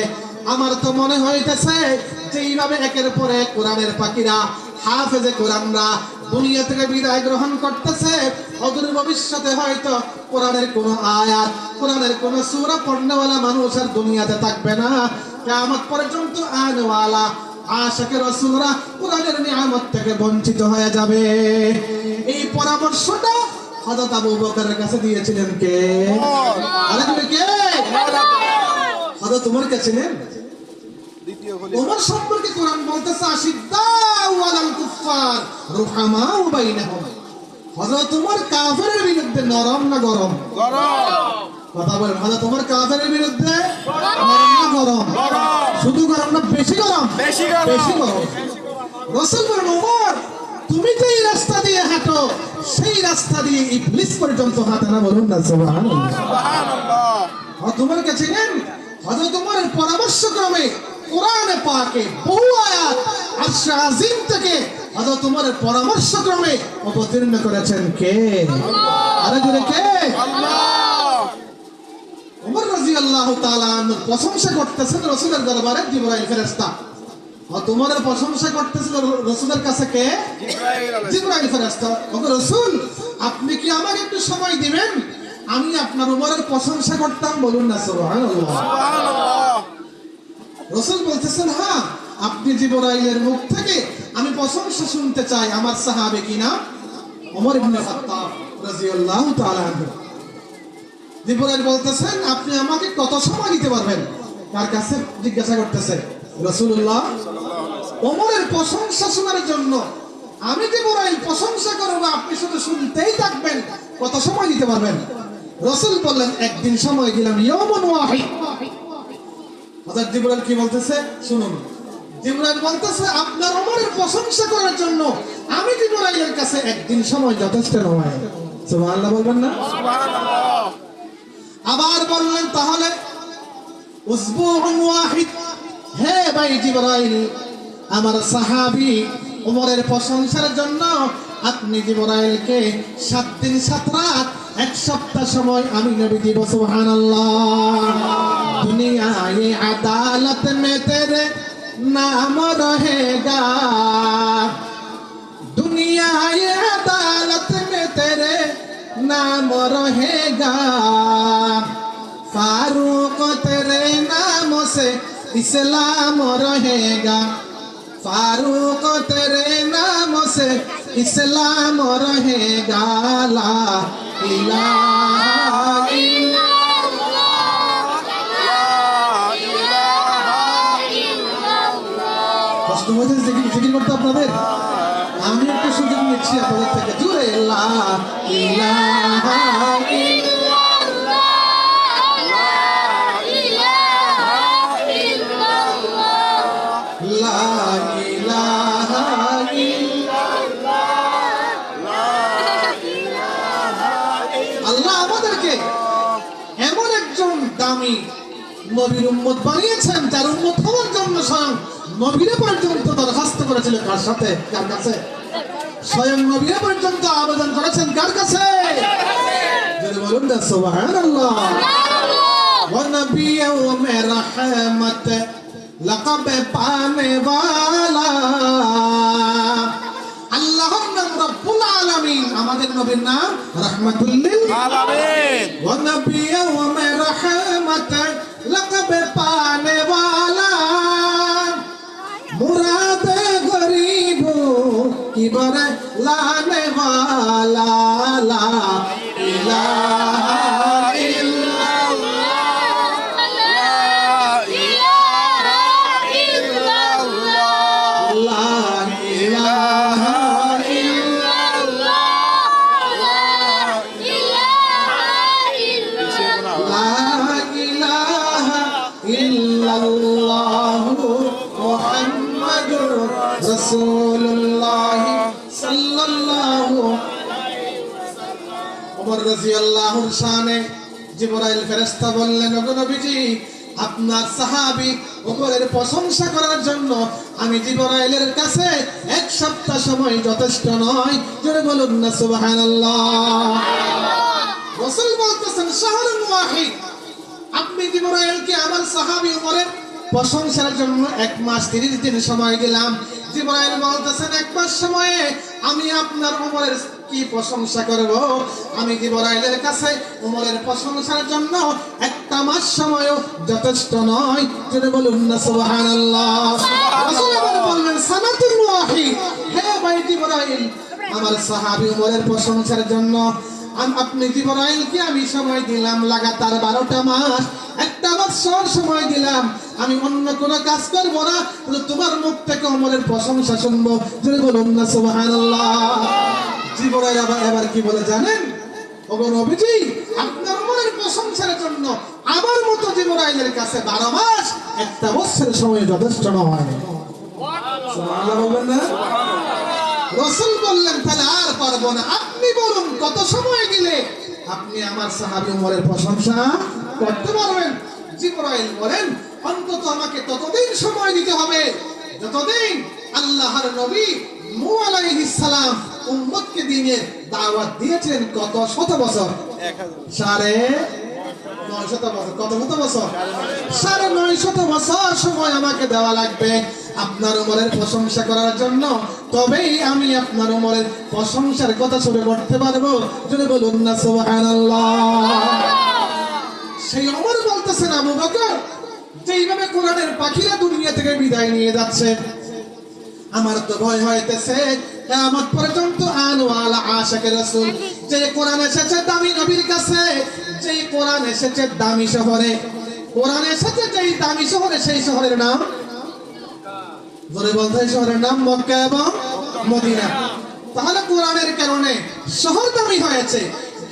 আমার তো মনে হইতেছে যে এইভাবে একের পর এক কোরআনের পাখিরা হাফেজে কোরআনরা দুনিয়া থেকে বিদায় গ্রহণ করতেছে অদূর ভবিষ্যতে হয়তো কোরআনের কোন আয়াত কোরআনের কোন সূরা পড়নেওয়ালা মানুষ আর দুনিয়াতে থাকবে না কিয়ামত পর্যন্ত আনওয়ালা আশিকে রাসূলরা কোরআনের নিয়ামত থেকে বঞ্চিত হয়ে যাবে এই পরামর্শটা হযরত আবু বকরের কাছে দিয়েছিলেন কে আরে তুমি কে হযরত ওমর কে ছিলেন ওমর সম্পর্কে কোরআন বলতেছে আশিদ্দাউ আলাল কুফার রুহামাউ বাইনাহুম হযরত ওমর কাফেরের বিরুদ্ধে নরম না গরম কথা বলেন হযরত ওমর কাফেরের বিরুদ্ধে নরম না গরম শুধু গরম না বেশি গরম রাসূল বলেন ওমর তুমি যে রাস্তা দিয়ে হাঁটো সেই রাস্তা দিয়ে ইবলিস পর্যন্ত হাঁটে না বলুন না সুবহানাল্লাহ তোমার কাছে নেন হযরত ওমরের পরামর্শক্রমে কোরআনে পাকে বহু আয়াত আরশে আজিম থেকে হযরত ওমরের পরামর্শক্রমে অবতীর্ণ করেছেন কে আরে জোরে কে আল্লাহ ওমর রাদিয়াল্লাহু তাআলা আনহু প্রশংসা করতেছেন রাসূলের দরবারে জিবরাইল ফেরেশতা ওমরের প্রশংসা করতেছেন রাসূলের কাছে কে জিবরাইল ফেরেশতা ওগো রাসূল আপনি কি আমাকে একটু সময় দিবেন আমি আপনার ওমরের প্রশংসা করতাম বলুন না সুবহানাল্লাহ রাসূল বলতেছেন হ্যাঁ আপনি জিবরাইলের মুখ থেকে আমি প্রশংসা শুনতে চাই আমার সাহাবী কি না ওমর ইবনে খাত্তাব রাদিয়াল্লাহু তাআলা আনহু জিবরাইল বলতেছেন আপনি আমাকে কত সময় দিতে পারবেন কার কাছে জিজ্ঞাসা করতেছে রাসূলুল্লাহ ওমরের প্রশংসা শোনার জন্য আমি জিবরাইল প্রশংসা করব আপনি শুধু শুনতেই থাকবেন কত সময় দিতে পারবেন রাসূল বললেন একদিন সময় দিলাম ইয়াউমুন ওয়াহিদ হযরত জিবরাইল কি বলতেছে শুনুন। জিবরাইল বলতেছে আপনার ওমরের প্রশংসা করার জন্য আমি জিবরাইলের কাছে একদিন সময় যথেষ্ট নয়। সুবহানাল্লাহ বলবেন না? সুবহানাল্লাহ। আবার বললেন তাহলে উসবুউন ওয়াহিদ, হে ভাই জিবরাইল, আমার সাহাবী ওমরের প্রশংসার জন্য আপনি জিবরাইলকে 7 দিন 7 রাত 1 সপ্তাহ সময় আমি নবী দিব। সুবহানাল্লাহ। দুনিয়ায়ে আদালত মে তেরে নাম রহেগা, दुनियाए अदालत में तेरे नाम रहेगा, फारूक तेरे नाम से इस्लाम रहेगा, फारूक तेरे नाम से इस्लाम रहेगा, ला इलाहा इल्लल्लाह, লা ইলাহা কষ্ট হয়েছে জিকির করতে আপনাদের? আমি একটা সুযোগ নিচ্ছি আপনাদের থেকে, জুড়ে লা ইলাহা লা ইলাহা আল্লাহ আমাদেরকে এমন একজন দামি নবীর উম্মত বানিয়েছেন যার উম্মত হওয়ার জন্য স্বয়ং নবীরা পর্যন্ত দরখাস্ত করেছিল কার সাথে? কার কাছে? স্বয়ং নবীরা পর্যন্ত আবেদন করেছেন কার কাছে? যদি বলুন না সুবহানাল্লাহ। ওয়া নবিয়্যু মে রহমত লকব পানে ওয়ালা, আল্লাহর নাম রব্বুল আলামিন, আমাদের নবীর নাম রাহমাতুল লিল আলামিন। ওয়া নবিয়্যু মে রহমত লকব পানে ওয়ালা, मुराद गरीबों की बरे लाने वाला, ला इलाहा इल्लल्लाह, ला इलाहा ला इलाहा इल्लल्लाह मुहम्मदुर রাসূলুল্লাহ সাল্লাল্লাহু ওমর রাদিয়াল্লাহু শানে জিবরাইল ফেরেশতা বললেন, ওগো নবীজি, আপনার সাহাবী ওমরের প্রশংসা করার জন্য আমি জিবরাইলের কাছে 1 সপ্তাহ সময় যথেষ্ট নয়। জোরে বলুন না সুবহানাল্লাহ। রাসূল বলতেছেন শাহরুন ওয়াহিদ, আপনি জিবরাইলকে আমার সাহাবী ওমরের প্রশংসার জন্য 1 মাস 30 দিন সময় দিলাম। জিবরাইল বলতেছেন 1 মাস সময়ে আমি আপনার ওমরের কি প্রশংসা করব? আমি জিবরাইলের কাছে ওমরের প্রশংসার জন্য 1 মাস সময়ও যথেষ্ট নয়। যদি বলুন না সুবহানাল্লাহ। রাসূল বললেন সানাতুন ওয়াহিদ, হে ভাই জিবরাইল, আমার সাহাবী ওমরের প্রশংসার জন্য আপনি জিবরাইলকে আমি সময় দিলাম লাগাতার 12টা মাস, 1 বছর সময় দিলাম। আমি অন্য কোনো কাজ করব না, শুধু তোমার মুখ থেকে ওমরের প্রশংসা শুনবো। যদি বলুন না সুবহানাল্লাহ। জিবরাইল এবার কি বলে জানেন? ওগো নবীজি, আপনার ওমরের প্রশংসার জন্য আমার মতো জিবরাইলের কাছে 12 মাস 1 বছর সময় যথেষ্ট নয়। সুবহানাল্লাহ বলবেন না? রাসূল বললেন তাহলে আর পারবো না, আপনি বলুন কত সময় দিলে আপনি আমার সাহাবী ওমরের প্রশংসা করতে পারবেন? জিবরাইল বলেন অন্তত আমাকে ততদিন সময় দিতে হবে যতদিন আল্লাহর নবী নূহ আলাইহিস সালাম উম্মতকে দ্বীনের দাওয়াত দিয়েছেন। কত শত বছর? 950 বছর। কত শত বছর? 950 বছর সময় আমাকে দেওয়া লাগবে আপনার ওমরের প্রশংসা করার জন্য, তবেই আমি আপনার ওমরের প্রশংসার কথা শুনে করতে পারবো। যদি বলুন না সুবহানাল্লাহ। সেই ওমর বলতেছেন, আবু বকর, যেইভাবে কোরআনের পাখিরা দুনিয়া থেকে বিদায় নিয়ে যাচ্ছে, আমার তো ভয় হইতেছে কিয়ামত পর্যন্ত আনওয়ালা আশিকের রাসূল, যে কোরআন এসেছে দামি নবীর কাছে, যে কোরআন এসেছে দামি শহরে, কোরআন এসেছে যেই দামি শহরে, সেই শহরের নাম ধরে বলতে, শহরের নাম মক্কা এবং মদিনা। তাহলে কোরআনের কারণে শহর দামি হয়েছে।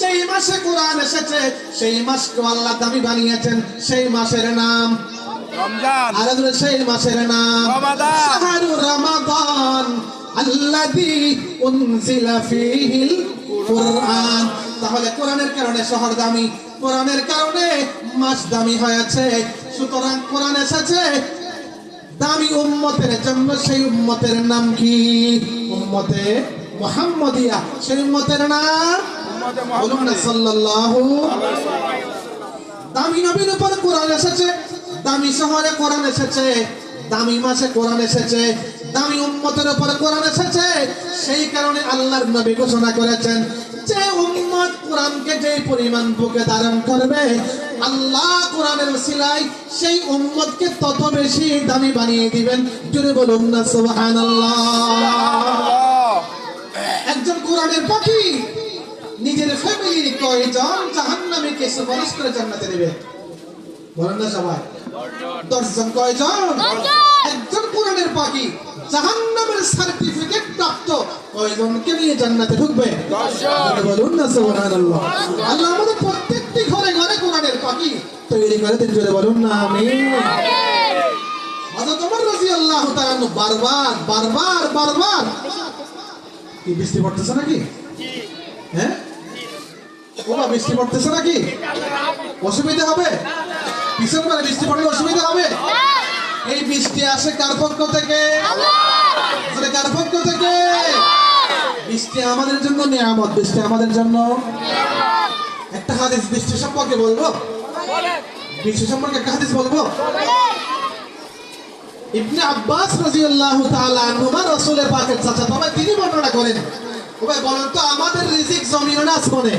যেই মাসে কোরআন এসেছে সেই মাসকে আল্লাহ দামি বানিয়েছেন, সেই মাসের নাম রমজান আর সেই মাসের নাম রমাদান শাহরু রমাদান আল্লাযী উনজিলা ফীহিল কুরআন। তাহলে কোরআনের কারণে শহর দামি, কোরআনের কারণে মাস দামি হয়েছে। সুতরাং কোরআন এসেছে দামি উম্মতের জন্য। সেই উম্মতের নাম কি? উম্মতে মুহাম্মাদিয়া। সেই উম্মতের নাম উম্মতে বলুন না মুহাম্মাদি সাল্লাল্লাহু। দামি নবীর উপর কোরআন এসেছে, দামি শহরে কোরআন এসেছে, দামি মাসে কোরআন এসেছে, দামি উম্মতের উপর কোরআন এসেছে। সেই কারণে আল্লাহর নবী ঘোষণা করেছেন যে উম্মত কোরআনকে যে পরিমাণ বুকে ধারণ করবে, আল্লাহ কোরআনের ওসিলায় সেই উম্মতকে তত বেশি দামি বানিয়ে দিবেন। জোরে বলুন না সুবহানাল্লাহ। একজন কোরআনের পাখি নিজের ফ্যামিলির কয়জন জাহান্নামীকে সুপারিশ করে জান্নাতে নেবে? বলেন না সবাই। 10 জন। কয়জন? একজন কোরআনের পাখি জাহান্নামের সার্টিফিকেট প্রাপ্ত কয়জনকে নিয়ে জান্নাতে ঢুকবে? 10 জন। বলুন না সুবহানাল্লাহ। আল্লাহ আমাদের প্রত্যেকটি ঘরে ঘরে কোরআনের পাখি তৈরি করে দিন। জোরে বলুন না আমিন। হযরত ওমর রাদিয়াল্লাহু তাআলা বারবার কি বৃষ্টি পড়তেছে নাকি? হ্যাঁ ওবা বৃষ্টি পড়তেছে নাকি? অসুবিধা হবে? পিছন করে বৃষ্টি পড়লে অসুবিধা হবে? এই বৃষ্টি আসে কার পক্ষ থেকে? কার পক্ষ থেকে? বৃষ্টি আমাদের জন্য নিয়ামত। বৃষ্টি আমাদের জন্য একটা হাদিস বৃষ্টি সম্পর্কে বলবো। বৃষ্টি সম্পর্কে একটা হাদিস বলবো। ইবনে আব্বাস রাদিয়াল্লাহু তাআলা আনহুমা রাসূলের পাকের চাচা তবে তিনি বর্ণনা করেন। ভাই বলেন তো আমাদের রিজিক জমিনে না আসমানে?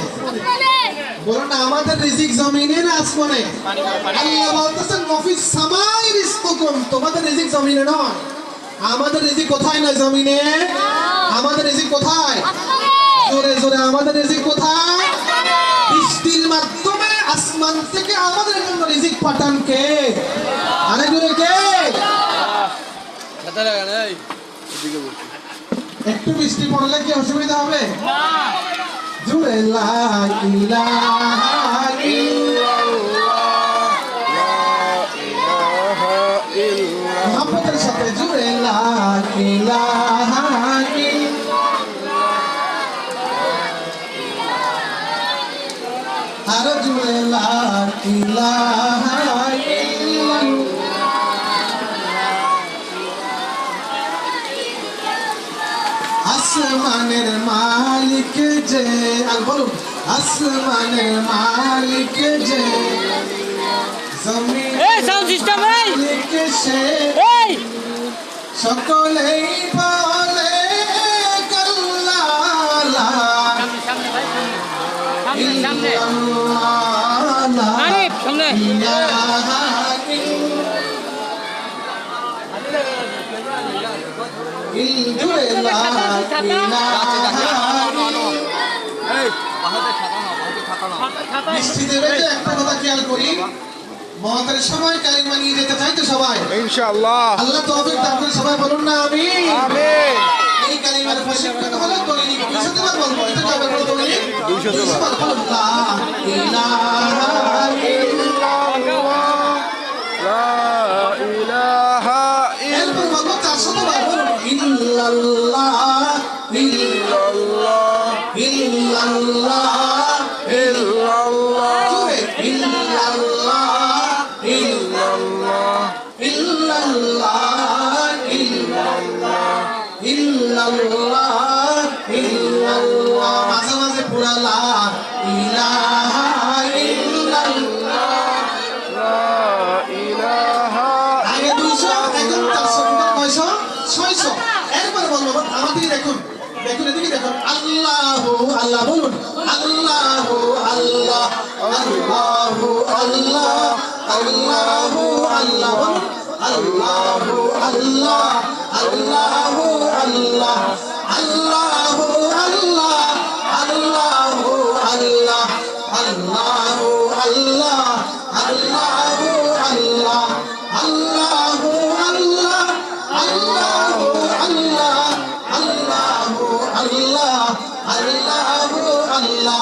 বলেন না আমাদের রিজিক জমিনে না আসমানে? আল্লাহ বলতেছেন ওয়াফিস সামাই রিজকুকুম। তোমাদের রিজিক জমিনে নয়। আমাদের রিজিক কোথায়? নয় জমিনে। আমাদের রিজিক কোথায়? জোরে জোরে আমাদের রিজিক কোথায়? বৃষ্টির মাধ্যমে আসমান থেকে আমাদের জন্য রিজিক পাঠান কে? আরে জোরে কে? একটু বৃষ্টি পড়লে কি অসুবিধা হবে? জোরে লা ইলাহা ইল্লাল্লাহ। মুহাম্মাদের সাথে জোরে লা ইলাহা ইল্লাল্লাহ। আর জোরে লা ইলাহা ইল্লাল্লাহ। আসমানের মালিক যে, আর বলুন আসমানের মালিক যে, জমিনের মালিক সে, সকলেই বলে আল্লাহ লা ইল্লাল্লাহ লা ইলাহা বৃষ্টি দেবে যে একটা কথা খেয়াল করি, মহাতের সময় কালিমা নিয়ে যেতে চাই তো সবাই ইনশাআল্লাহ। আল্লাহ তৌফিক দান করে সবাই বলুন না আমিন। আমিন। এই কালিমার প্রশিক্ষণ হলো দৈনিক 200 বার বলবো। এটা কবে বলবো? দৈনিক 200 বার বলুন লা ইলাহা ইল্লাল্লাহ লা ইলাহা এরপর বলবো 400 বার বলুন ইল্লাল্লাহ ইল্লাল্লাহ ইল্লাল্লাহ ইল্লাল্লাহ জোরে ইল্লাল্লাহ ইল্লাল্লাহ ইল্লাল্লাহ ইল্লাল্লাহ ইল্লাল্লাহ। মাঝে মাঝে পুরা লা ইলাহা ইল্লাল্লাহ। লা ইলাহা আগে 200 এখন 400 900 600। একবার বলবো আমাদের দেখুন দেখুন এদিকে দেখুন আল্লাহু আল্লাহ বলুন আল্লাহু আল্লাহ আল্লাহু আল্লাহ আল্লাহু আল্লাহ বলুন আল্লাহু আল্লাহ আল্লাহু আল্লাহ আল্লাহু আল্লাহ আল্লাহু আল্লাহ আল্লাহু আল্লাহ আল্লাহু আল্লাহ আল্লাহু আল্লাহ আল্লাহু আল্লাহ আল্লাহু আল্লাহ আল্লাহু আল্লাহ।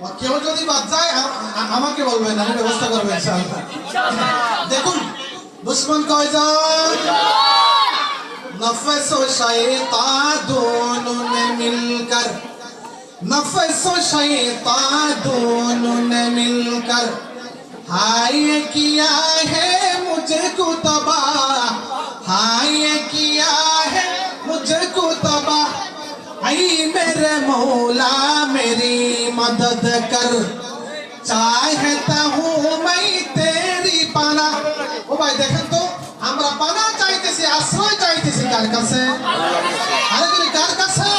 কেউ যদি বাদ যায় আমাকে বলবেন, আমি ব্যবস্থা করবো ইনশাআল্লাহ। দেখুন দুশ্মন কয়জন? नफ़्स व शैतान दोनों ने मिलकर, नफ़्स व शैतान दोनों ने मिलकर हाय किया है मुझको तबाह, हाय किया है मुझको तबाह। ऐ मेरे मौला मेरी मदद कर, चाहता हूँ मैं तेरी पनाह। ओ भाई देखें तो আমরা পানা চাইতেছি, আশ্রয় চাইতেছি কার কাছে? আরে তুমি কার কাছে?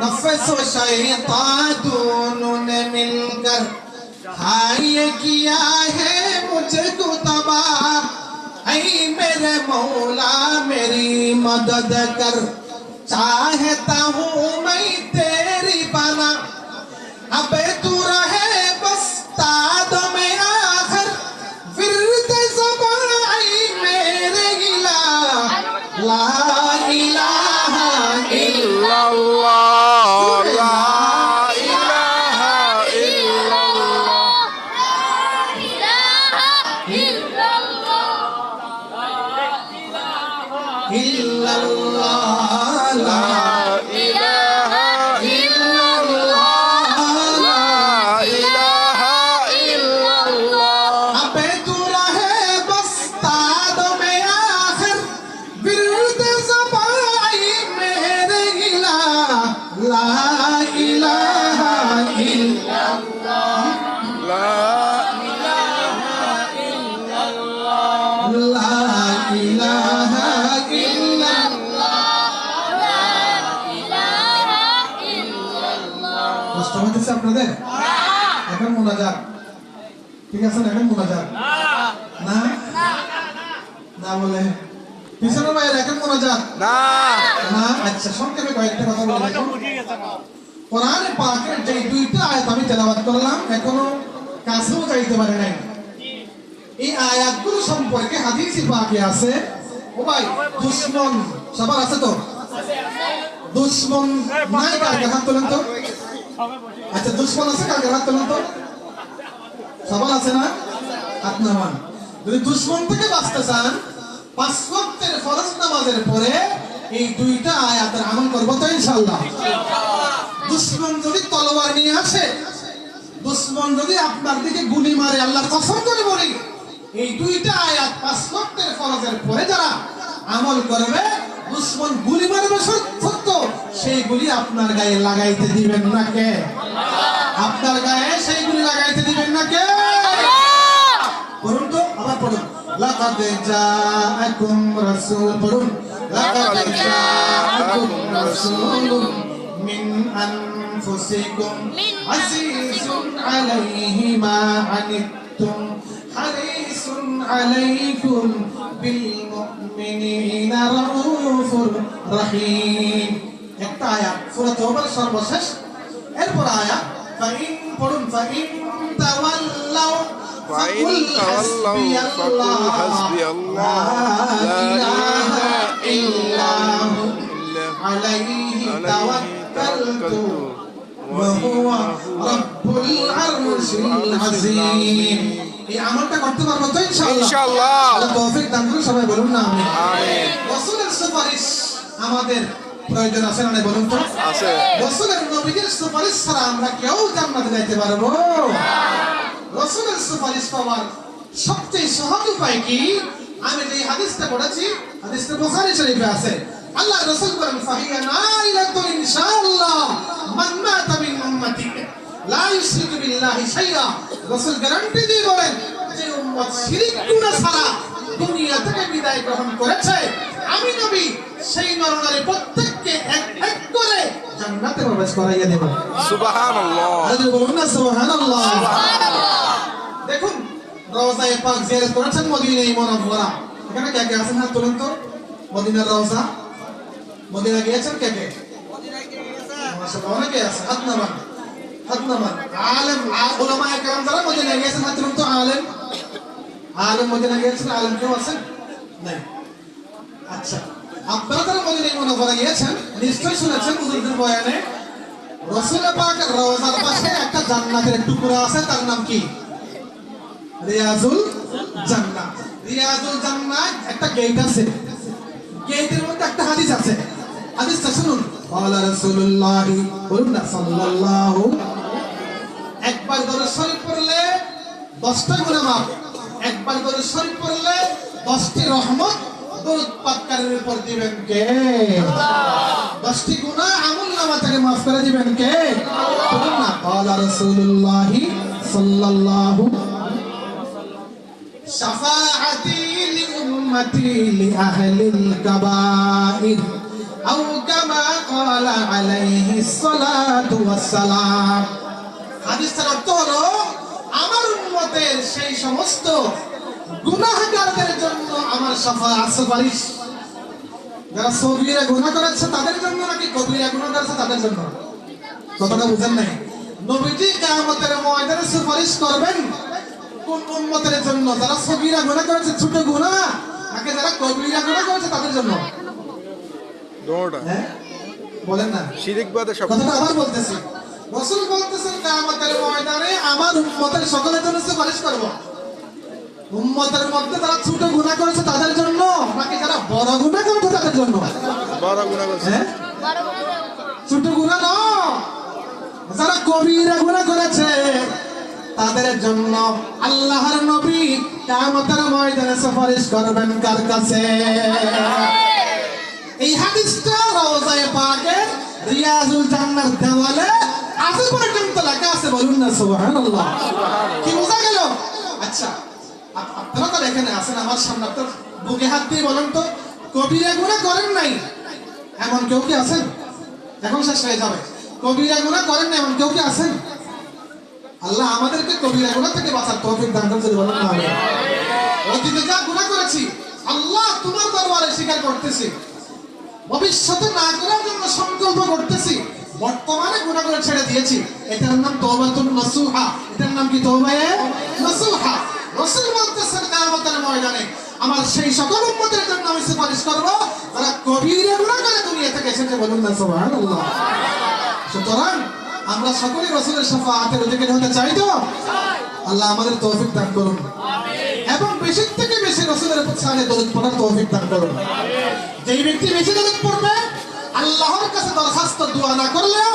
नफ़्स व शैतान दोनों ने मिलकर हाय किया है मुझको तबाह। ऐ मेरे मौला मेरी मदद कर, चाहता हूँ मैं तेरी पनाह। अबे तू रहे बस ताद में आखिर, विरद ज़बान ऐ मेरे इलाह, ला इलाहा ইল্লাল্লাহ লা ইলাহা इल्लल्लाह, ला ইলাহা ইল্লাল্লাহ লা ইলাহা ইল্লাল্লাহ। अबे तू रहे बस ताद में आखिर, विरद ज़बान ऐ मेरे इलाह, ला इलाहा इल्लल्लाह, লা ला इलाहा इल्लल्लाह। কষ্ট হচ্ছে আপনাদের? এখন মুনাজাত ঠিক আছে না? এখন মুনাজাত না না বলে পিছনে ভাই এখন মুনাজাত না না। আচ্ছা সংক্ষেপে কয়েকটা কথা বলে দেখুন। কোরআনে পাকের যে দুইটা আয়াত আমি তেলাওয়াত করলাম এখনো কাছেও যাইতে পারে নাই। এই আয়াতগুলো সম্পর্কে হাদিসে পাকে আছে। ও ভাই দুশমন সবার আছে তো? দুশমন নাই কার হাত তোলেন তো? আচ্ছা দুশমন আছে কার হাত তোলেন তো? সবার আছে না? হাত নামান। যদি দুশমন থেকে বাঁচতে চান পাঁচ ওয়াক্তের ফরজ নামাজের পরে এই দুইটা আয়াতের আমল করব তো ইনশাআল্লাহ। দুশমন যদি তলোয়ার নিয়ে আসে, দুশমন যদি আপনার দিকে গুলি মারে, আল্লাহর কসম করে বলি এই দুইটা আয়াত পাঁচ ওয়াক্তের ফরজের পরে যারা আমল করবে, দুশমন গুলি মারবে সত্য, সেই গুলি আপনার গায়ে লাগাইতে দিবেন না কে? আপনার গায়ে সেই গুলি লাগাইতে দিবেন না কে? পড়ুন তো, আবার পড়ুন। লাকাদ জাআকুম রাসূল, পড়ুন। লাকাদ জাআকুম রাসূলুম মিন আনফুসিকুম আজিজুন আলাইহি মা আনিতুম হারিসুন আলাইকুম বিল মুমিনিনা রাউফুর রহিম। একটা আয়াত সূরা তাওবার সর্বশেষ। এরপর আয়াত ফাইন পড়ুন, ফাইন তাওয়াল্লাউ وإن تولوا فقل حسبي الله لا إله إلا هو عليه توكلت وهو رب العرش العظيم। এই আমলটা করতে পারবো তো ইনশাআল্লাহ? ইনশাআল্লাহ। আল্লাহ তৌফিক দান করুন, সবাই বলুন না আমিন। আমিন। রাসূলের সুপারিশ আমাদের প্রয়োজন আছে না বলুন তো? আছে। রাসূলের নবীদের সুপারিশ ছাড়া আমরা কেউ জান্নাতে যাইতে পারবো না। রাসূলের সুপারিশ পাওয়ার সবচেয়ে সহজ উপায় কি? আমি যে হাদিসটা পড়েছি, হাদিসটা বুখারী শরীফে আছে। আল্লাহ রাসূল বলেন ফাহিয়া নাইলাতুন ইনশাআল্লাহ মান মাতা মিন উম্মতি লা ইউশরিকু বিল্লাহি শাইআ। রাসূল গ্যারান্টি দিয়ে বলেন যে উম্মত শিরক গুনাহ ছাড়া দুনিয়া থেকে বিদায় গ্রহণ করেছে, আমি নবী সেই নরনারী প্রত্যেককে এক এক করে জান্নাতে প্রবেশ করাইয়া দেব। সুবহানাল্লাহ। আরে বলুন না সুবহানাল্লাহ। দেখুন রওজায়ে পাক জিয়ারত করেছেন মদিনায়ে মুনাওয়ারা। এখানে কে কে আছেন হাত তুলুন তো? মদিনার রওজা মদিনা গিয়েছেন কে কে? মাশাআল্লাহ অনেকে আছে, হাত নামান, হাত নামান। আলেম উলামায়ে কেরাম যারা মদিনা গিয়েছেন হাত তুলুন তো। আলেম আলেম মদিনা গিয়েছেন, আলেম কেউ আছেন? নাই। আচ্ছা আপনারা যারা মদিনায়ে মুনাওয়ারা গিয়েছেন নিশ্চয়ই শুনেছেন হুজুরদের বয়ানে রাসূল পাকের রওজার পাশে একটা জান্নাতের টুকরা আছে, তার নাম কি? রিয়াজুল জান্নাত। রিয়াজুল জান্নাত একটা গেট আছে, গেটের মধ্যে একটা হাদিস আছে, হাদিসটা শুনুন। ক্বালা রাসূলুল্লাহ, বলুন না সাল্লাল্লাহু, একবার দরুদ শরীফ পড়লে 10টা গুনাহ মাফ, একবার দরুদ শরীফ পড়লে 10টি রহমত দরুদ পাককারের উপর দিবেন কে? আল্লাহ। 10টি গুনাহ আমলনামা থেকে মাফ করে দিবেন কে? বলুন না ক্বালা রাসূলুল্লাহ সাল্লাল্লাহু শাফাআতি লিউম্মতি লিআহলিল কাবাইর আও কামা ক্বালা আলাইহিস সালাতু ওয়াস সালাম। হাদিসের অর্থ হলো আমার উম্মতের সেই সমস্ত গুনাহগারদের জন্য আমার শাফাআত সুপারিশ। যারা সগীরা গুনাহ করেছে তাদের জন্য নাকি কবিরা গুনাহ করেছে তাদের জন্য? কথাটা বুঝেন নাই? নবীজি কিয়ামতের ময়দানে সুপারিশ করবেন কোন উম্মতের জন্য? যারা সগীরা গুনাহ করেছে, ছোট গুনাহ, নাকি যারা কবিরা গুনাহ করেছে তাদের জন্য? দোটা হ্যাঁ বলেন না, শিরিক বাদে সব। কথাটা আবার বলতেছি। রাসূল বলতেছেন কিয়ামতের ময়দানে আমার উম্মতের সকলের জন্য সুপারিশ করব। উম্মতের মধ্যে যারা ছোট গুনাহ করেছে তাদের জন্য, নাকি যারা বড় গুনাহ করেছে তাদের জন্য? বড় গুনাহ করছে। হ্যাঁ ছোট গুনাহ না, যারা কবিরা গুনাহ করেছে তাদের জন্য আল্লাহর নবী কিয়ামতের ময়দানে সুপারিশ করবেন কার কাছে? এই হাদিসটা রওজায়ে পাকের রিয়াজুল জান্নার দেওয়ালে আজ পর্যন্ত লেখা আছে, বলুন না সুবহানাল্লাহ। কি বোঝা গেল? আচ্ছা আপনারা তো এখানে আছেন আমার সামনে, আপনার বুকে হাত দিয়ে বলেন তো, কবিরা গুনাহ করেন নাই এমন কেউ কি আছেন? এখন শেষ হয়ে যাবে। কবিরা গুনাহ করেন না এমন কেউ কি আছেন? আল্লাহ আমাদেরকে কবিরা গুনাহ থেকে বাঁচার তৌফিক দান করুন, বলুন না আমিন। অতীতে যা গুনাহ করেছি আল্লাহ তোমার দরবারে স্বীকার করতেছি, ভবিষ্যতে না করার জন্য সংকল্প করতেছি, বর্তমানে গুনাহ করে ছেড়ে দিয়েছি। এটার নাম তওবাতুন নাসুহা। এটার নাম কি? তওবায়ে নাসুহা। রাসূল বলতেছেন কিয়ামতের ময়দানে আমার সেই সকল উম্মতের জন্য আমি সুপারিশ করব যারা কবিরা গুনাহ করে দুনিয়া থেকে এসেছে, বলুন না সুবহানাল্লাহ। সুতরাং আমরা সকলেই রাসূলের শাফাআতের অধিকারী হতে চাই তো? আল্লাহ আমাদের তৌফিক দান করুন, এবং বেশি থেকে বেশি রাসূলের উপর সালে দরুদ পড়ার তৌফিক দান করুন। যেই ব্যক্তি বেশি দরুদ পড়বে আল্লাহর কাছে দরখাস্ত দোয়া না করলেও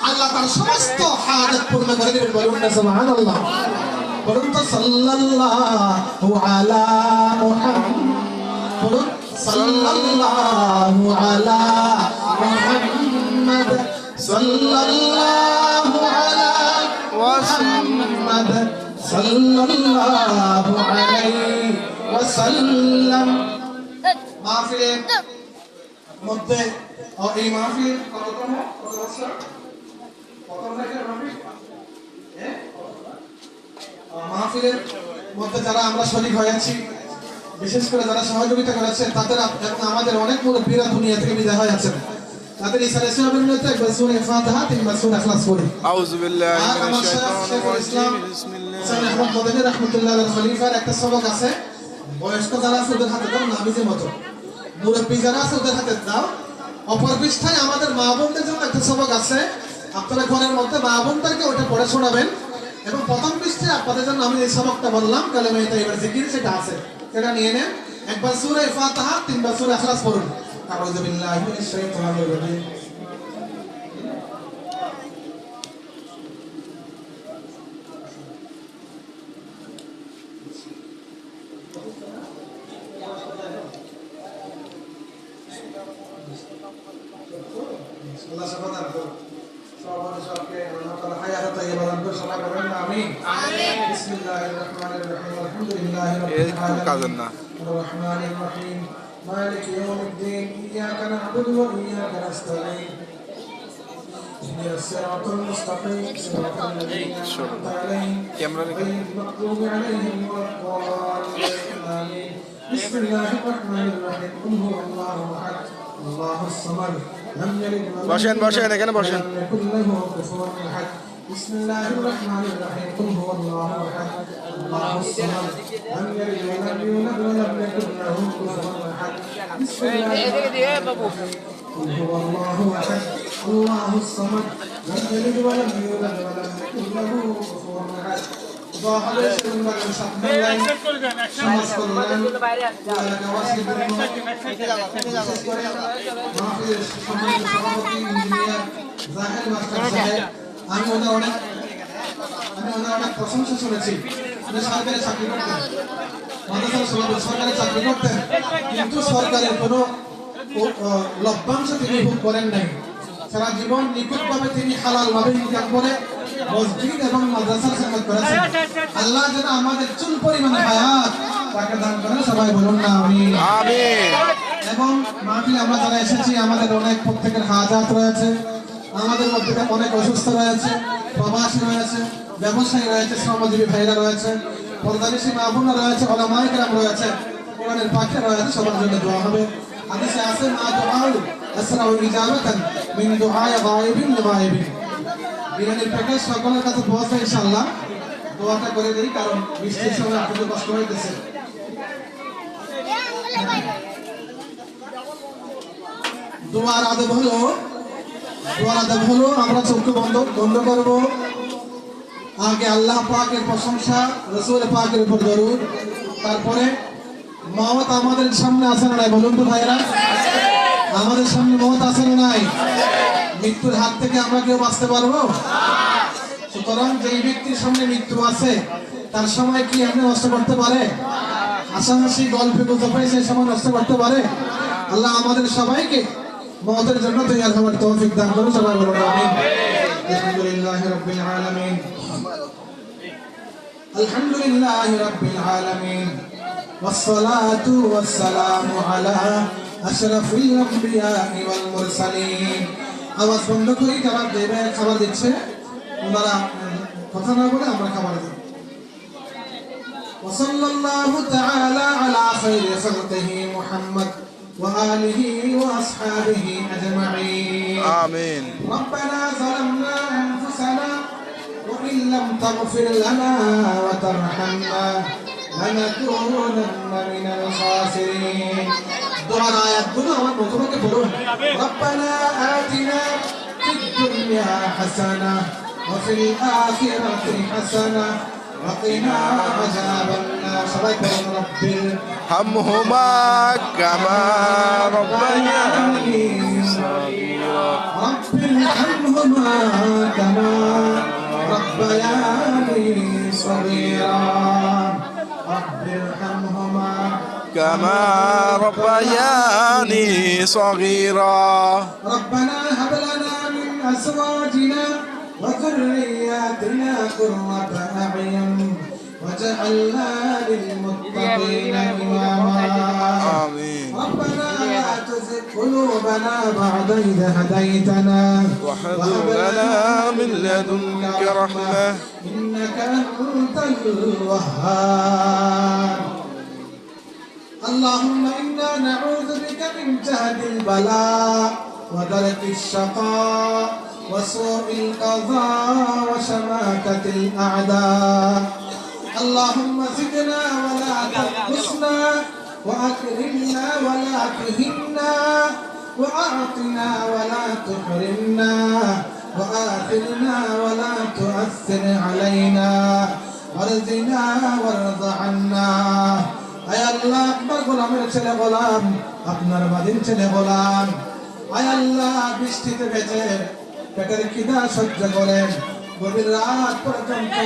আল্লাহ তার সমস্ত হাজত পূর্ণ করে দেবেন, বলুন না সুবহানাল্লাহ। বলুন তো সাল্লাল্লাহু আলা মুহাম্মদ, বলুন সাল্লাল্লাহু আলা মুহাম্মদ, সাল্লাল্লাহু আলা মুহাম্মদ, সাল্লাল্লাহু আলাইহি ওয়াসাল্লাম। মাহফিলের মধ্যে এই মাহফিল কততম? কত বছর? প্রথম থেকে মাহফিল? মাহফিলের মধ্যে যারা আমরা শরীক হয়েছি, বিশেষ করে যারা সহযোগিতা করেছেন তাদের এবং আমাদের অনেক মুরব্বীরা দুনিয়া থেকে বিদায় হয়ে আছেন, তাদের ইসারে সাহাবের মধ্যে একবার সূরা ফাতিহা, তিনবার সূরা ইখলাস পড়ি। আউযু বিল্লাহি মিনাশ শাইতানির রাজিম। বিসমিল্লাহ। সাইয়েদ আহমদ মদনী রাহমাতুল্লাহ আলাইহি খলিফার একটা সবক আছে, বয়স্ক যারা আছে ওদের হাতে দাও, নাবিজের মতো মুরব্বী যারা আছে ওদের হাতে দাও। অপর পৃষ্ঠায় আমাদের মা বোনদের জন্য একটা সবক আছে, আপনারা ঘরের মধ্যে মা বোনদেরকে ওটা পড়ে শোনাবেন। এবং প্রথম পৃষ্ঠায় আপনাদের জন্য আমি এই সবকটা বললাম, কালেমা তাইয়্যিবা জিকির, সেটা আছে, সেটা নিয়ে নেন। একবার সূরা ফাতিহা, তিনবার সূরা ইখলাস পড়ুন। আউযু বিল্লাহি মিনাশ শাইতানির রাজিম। আল্লাহ সবাই দান করুন, সবাই সবকে আল্লাহ তাআলা হায়াত তাইয়্যিবা দান করুন, সবাই বলেন আমিন। আমিন। বিসমিল্লাহির রহমানির রহিম, আলহামদুলিল্লাহি রাব্বিল আলামিন, আর-রাহমানির রহিম, মালিকি ইয়াউমিদ্দিন, ইয়াকা না'বুদু ওয়া ইয়াকা নাস্তাঈন, ইহদিনাস সিরাতাল মুস্তাকিম, সিরাতাল লাযীনা আন'আমতা আলাইহিম, গায়রিল মাগদুবি আলাইহিম ওয়ালাদ-দাল্লিন, আমিন। বিসমিল্লাহির রহমানির রহিম, কুল হুয়াল্লাহু আহাদ, আল্লাহুস সামাদ, লাম ইয়ালিদ ওয়া লাম বসেন বসেন, এখানে বসেন। يكن له كفوا احد. بسم الله الرحمن الرحيم. قل هو الله احد الله الصمد لم يلد ولم يولد ولم يكن له كفوا احد. بسم الله الرحمن الرحيم. قل هو الله احد الله الصمد لم يلد ولم يولد ولم يكن له كفوا احد সমাজ কল্যাণ এলাকাবাসীর জন্য বিশেষ করে মাহফিলের সম্মানিত সভাপতি ইঞ্জিনিয়ার জাহের মাস্টার সাহেব আমি ওনার অনেক প্রশংসা শুনেছি। উনি সরকারি চাকরি করতেন, মাদ্রাসার সভাপতি সরকারি চাকরি করতেন, কিন্তু সরকারের কোনো লভ্যাংশ তিনি ভোগ করেন নাই। সারা জীবন নিখুঁতভাবে তিনি হালাল ভাবে ইনকাম করে মসজিদ এবং মাদ্রাসার খেদমত করেছেন। আল্লাহ যেন আমাদের চুল পরিমাণ হায়াত তাকে দান করেন, সবাই বলুন না আমিন। এবং মাহফিলে আমরা যারা এসেছি আমাদের অনেক প্রত্যেকের হাজাত রয়েছে, আমাদের মধ্যে অনেক অসুস্থ রয়েছে, প্রবাসী রয়েছে, ব্যবসায়ী রয়েছে, শ্রমজীবী ভাইরা রয়েছে, পর্দানিশী মা বোনরা রয়েছে, ওলামায়ে কেরাম রয়েছে, কোরআনের পাখি রয়েছে, সবার জন্য দোয়া হবে। হাদিসে আছে মা দুআউ আসরাউ ইজাবাতান মিন দুআই গায়বিন লিগায়বিন। বিরানির প্যাকেজ সকলের কাছে পৌঁছে ইনশাআল্লাহ, দোয়াটা করে দেই কারণ বৃষ্টির সময় আপনাদের কষ্ট হইতেছে। দোয়ার আদব হলো আমরা চোখ বন্ধ করব, আগে আল্লাহ পাকের প্রশংসা, রাসূল পাকের উপর দরুদ, তারপরে মওত আমাদের সামনে আছে না নাই বলুন তো ভাইরা? আমাদের সামনে মওত আছে না নাই? মৃত্যুর হাত থেকে আমরা কেউ বাঁচতে পারবো? সুতরাং যেই ব্যক্তির সামনে মৃত্যু আছে তার সময় কি এমনি নষ্ট করতে পারে? হাসাহাসি গল্পে গুজবে সেই সময় নষ্ট করতে পারে? আল্লাহ আমাদের সবাইকে মওতের জন্য তৈরি হওয়ার তৌফিক দান করুন, সবাই বলুন আমিন। আলহামদুলিল্লাহি রাব্বিল আলামিন, আলহামদুলিল্লাহি রাব্বিল আলামিন, والصلاة والسلام على أشرف الأنبياء والمرسلين। আওয়াজ বন্ধ করি, যারা দেবে খাবার দিচ্ছে ওনারা কথা না বলে আমরা খাবার দিই। وصلى الله تعالى على خير خلقه محمد وآله وأصحابه أجمعين آمين. ربنا ظلمنا أنفسنا وإن لم تغفر لنا وترحمنا لنكونن من الخاسرين. دعاء آيات গুলো আমার প্রথমে বলুন। ربنا آتنا في الدنيا حسنة وفي الآخرة حسنة وقنا عذاب النار. সবাই বলুন رب ارحمهما كما ربياني صغيرا. رب ارحمهما كما ربياني صغيرا. رب ارحمهما كما ربياني صغيرا. ربنا هب لنا من أزواجنا وذرياتنا قرة أعين وجعلنا للمتقين إماما. آمين. ربنا لا تزغ قلوبنا بعد إذ هديتنا وهب لنا من لدنك رحمة إنك أنت الوهاب. اللهم إنا نعوذ بك من جهد البلاء ودرك الشقاء وسوء القضاء وشماتة الأعداء. اللهم زدنا ولا تنقصنا وأكرمنا ولا تهنا وأعطنا ولا تحرمنا وآثرنا ولا تؤثر علينا وارزقنا وارض عنا. আয় আল্লাহ, আপনার গোলামের ছেলে গোলাম, আপনার বাদীর ছেলে গোলাম, আয় আল্লাহ বৃষ্টিতে ভেজে পেটের খিদা সহ্য করেন গভীর রাত পর্যন্ত,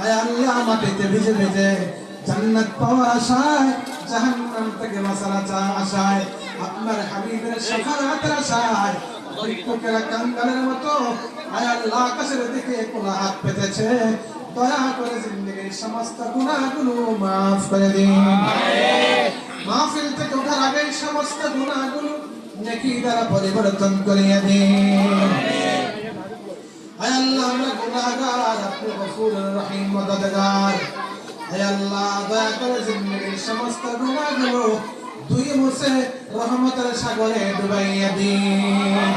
আয় আল্লাহ মাটিতে ভিজে ভিজে জান্নাত পাওয়ার আশায়, জাহান্নাম থেকে বাঁচার আশায়, আপনার হাবিবের শাফাআতের আশায় ভিক্ষুকেরা কাঙ্গালের মতো আয় আল্লাহ আকাশের দিকে কোন হাত পেতেছে, দয়া করে জিন্দেগির সমস্ত গুনাহগুলো মাফ করে দিন। মাহফিল থেকে ওঠার আগে সমস্ত গুনাহগুলো নেকি দ্বারা পরিবর্তন করিয়ে দিন। আয় আল্লাহ আমরা গুনাহগার, আপনি গফুরুর রহিম মদদগার। আয় আল্লাহ দয়া করে জিন্দেগির সমস্ত গুনাহগুলো ধুয়ে মুছে রহমতের সাগরে ডুবাইয়া দিন।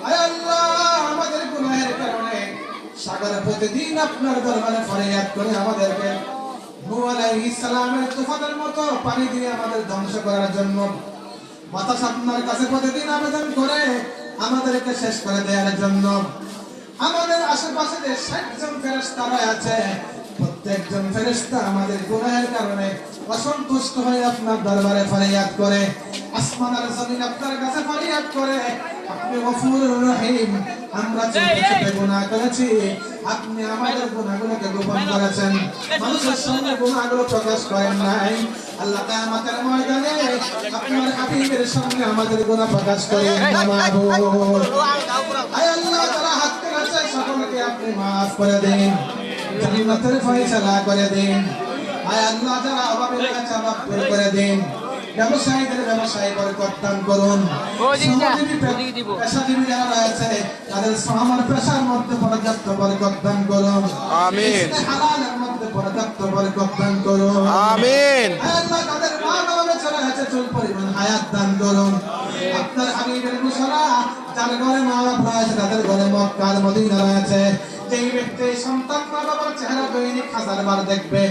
আয় আল্লাহ আমাদের গুনাহের কারণে সাগরে প্রতিদিন আপনার দরবারে ফরিয়াদ করে আমাদেরকে নূহ আলাইহিস সালামের তুফানের মতো পানি দিয়ে আমাদের ধ্বংস করার জন্য বাতাস আপনার কাছে প্রতিদিন আবেদন করে আমাদেরকে শেষ করে দেওয়ার জন্য। আমাদের আশেপাশে যে 60 জন ফেরেশতা আছে, প্রত্যেকজন ফেরেশতা আমাদের গুনাহের কারণে অসন্তুষ্ট হয়ে আপনার দরবারে ফরিয়াদ করে, আসমান আর জমিন আপনার কাছে ফরিয়াদ করে, আপনি গফুরুর রহিম, আমরা ছোট ছোট গুনাহ করেছি, আপনি আমাদের গুনাহগুলোকে গোপন করেছেন, মানুষের সামনে গুনাহগুলো প্রকাশ করেন নাই। আল্লাহ কিয়ামতের ময়দানে আপনার হাবিবের সামনে আমাদের গুনাহ প্রকাশ করেন না মাবুদ। আয় আল্লাহ, যারা হাত তুলেছে সকলকে আপনি মাফ করে দিন, জান্নাতের ফয়সালা করে দিন। আয় আল্লাহ, যারা অভাবে রয়েছে অভাব দূর করে দিন, ব্যবসায়ীদের ব্যবসায় বরকত দান করুন, পেশাজীবী যারা রয়েছে তাদের শ্রমের পেশার মধ্যে পর্যাপ্ত বরকত দান করুন, আমিন হালালের মধ্যে পর্যাপ্ত বরকত দান করুন, আমিন আয় আল্লাহ, তাদের মা বাবা বেচারা আছে চুল পরিমাণ হায়াত দান করুন। আপনার হাবিবের ঘোষণা, যার ঘরে মা বাবা রয়েছে তাদের ঘরে মক্কা আর মদিনা রয়েছে। যেই ব্যক্তি সন্তান মা বাবার চেহারা দৈনিক 1000 বার দেখবে,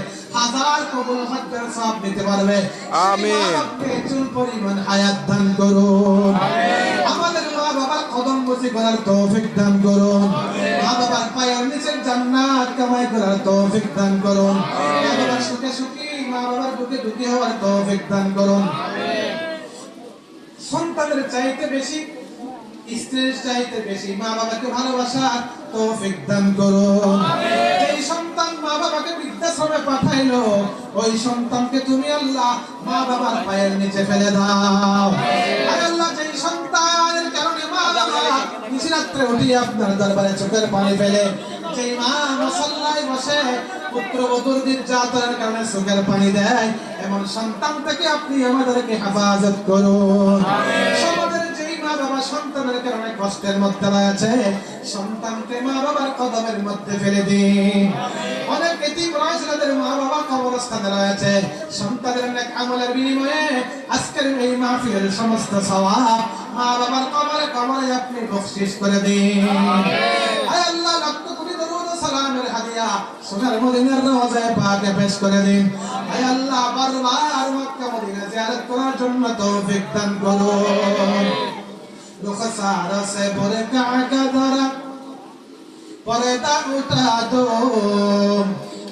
1000 কবুল হজ্জের সওয়াব নিতে পারবে। আমিন। আপনি চুল পরিমাণ হায়াত দান করুন। আমাদের মা বাবার কদম বুঝি করার তৌফিক দান করুন। মা বাবার পায়ের নিচে জান্নাত কামাই করার তৌফিক দান করুন। মা বাবার সুখে সুখী, মা বাবার দুঃখে দুঃখী হওয়ার তৌফিক দান করুন। সন্তানের চাইতে বেশি, স্ত্রীর চাইতে বেশি মা বাবাকে ভালোবাসার তৌফিক দান করুন। যেই সন্তান মা বাবাকে বৃদ্ধাশ্রমে পাঠাইলো, ওই সন্তানকে তুমি আল্লাহ মা বাবার পায়ের নিচে ফেলে দাও। আর আল্লাহ, যেই সন্তানের কারণে মা বাবা নিশিরাত্রে উঠি আপনার দরবারে চোখের পানি ফেলে, যেই মা মুসাল্লায় বসে পুত্রবধূর নির্যাতনের কারণে চোখের পানি দেয়, এমন সন্তান থেকে আপনি আমাদেরকে হেফাজত করুন। সমাজের যেই মা বাবা সন্তানের কারণে কষ্টের মধ্যে রয়েছে, সন্তানকে মা বাবার কদমের মধ্যে ফেলে দিন। অনেক এতিম রয়েছে, তাদের মা বাবা কবরস্থানে রয়েছে, সন্তানের নেক আমলের বিনিময়ে আজকের এই মাহফিলের সমস্ত সওয়াব মা বাবার কবরে কবরে আপনি বখশিশ করে দিন। আয় আল্লাহ, লক্ষ কোটি দরুদ ও সালামের হাদিয়া সোনার মদিনার রওজায়ে পাকে পেশ করে দিন। আয় আল্লাহ, বারবার মক্কা মদিনা জিয়ারত করার জন্য তৌফিক দান করুন। रुखसार से बुरका का दरा पर्दा उठा दो,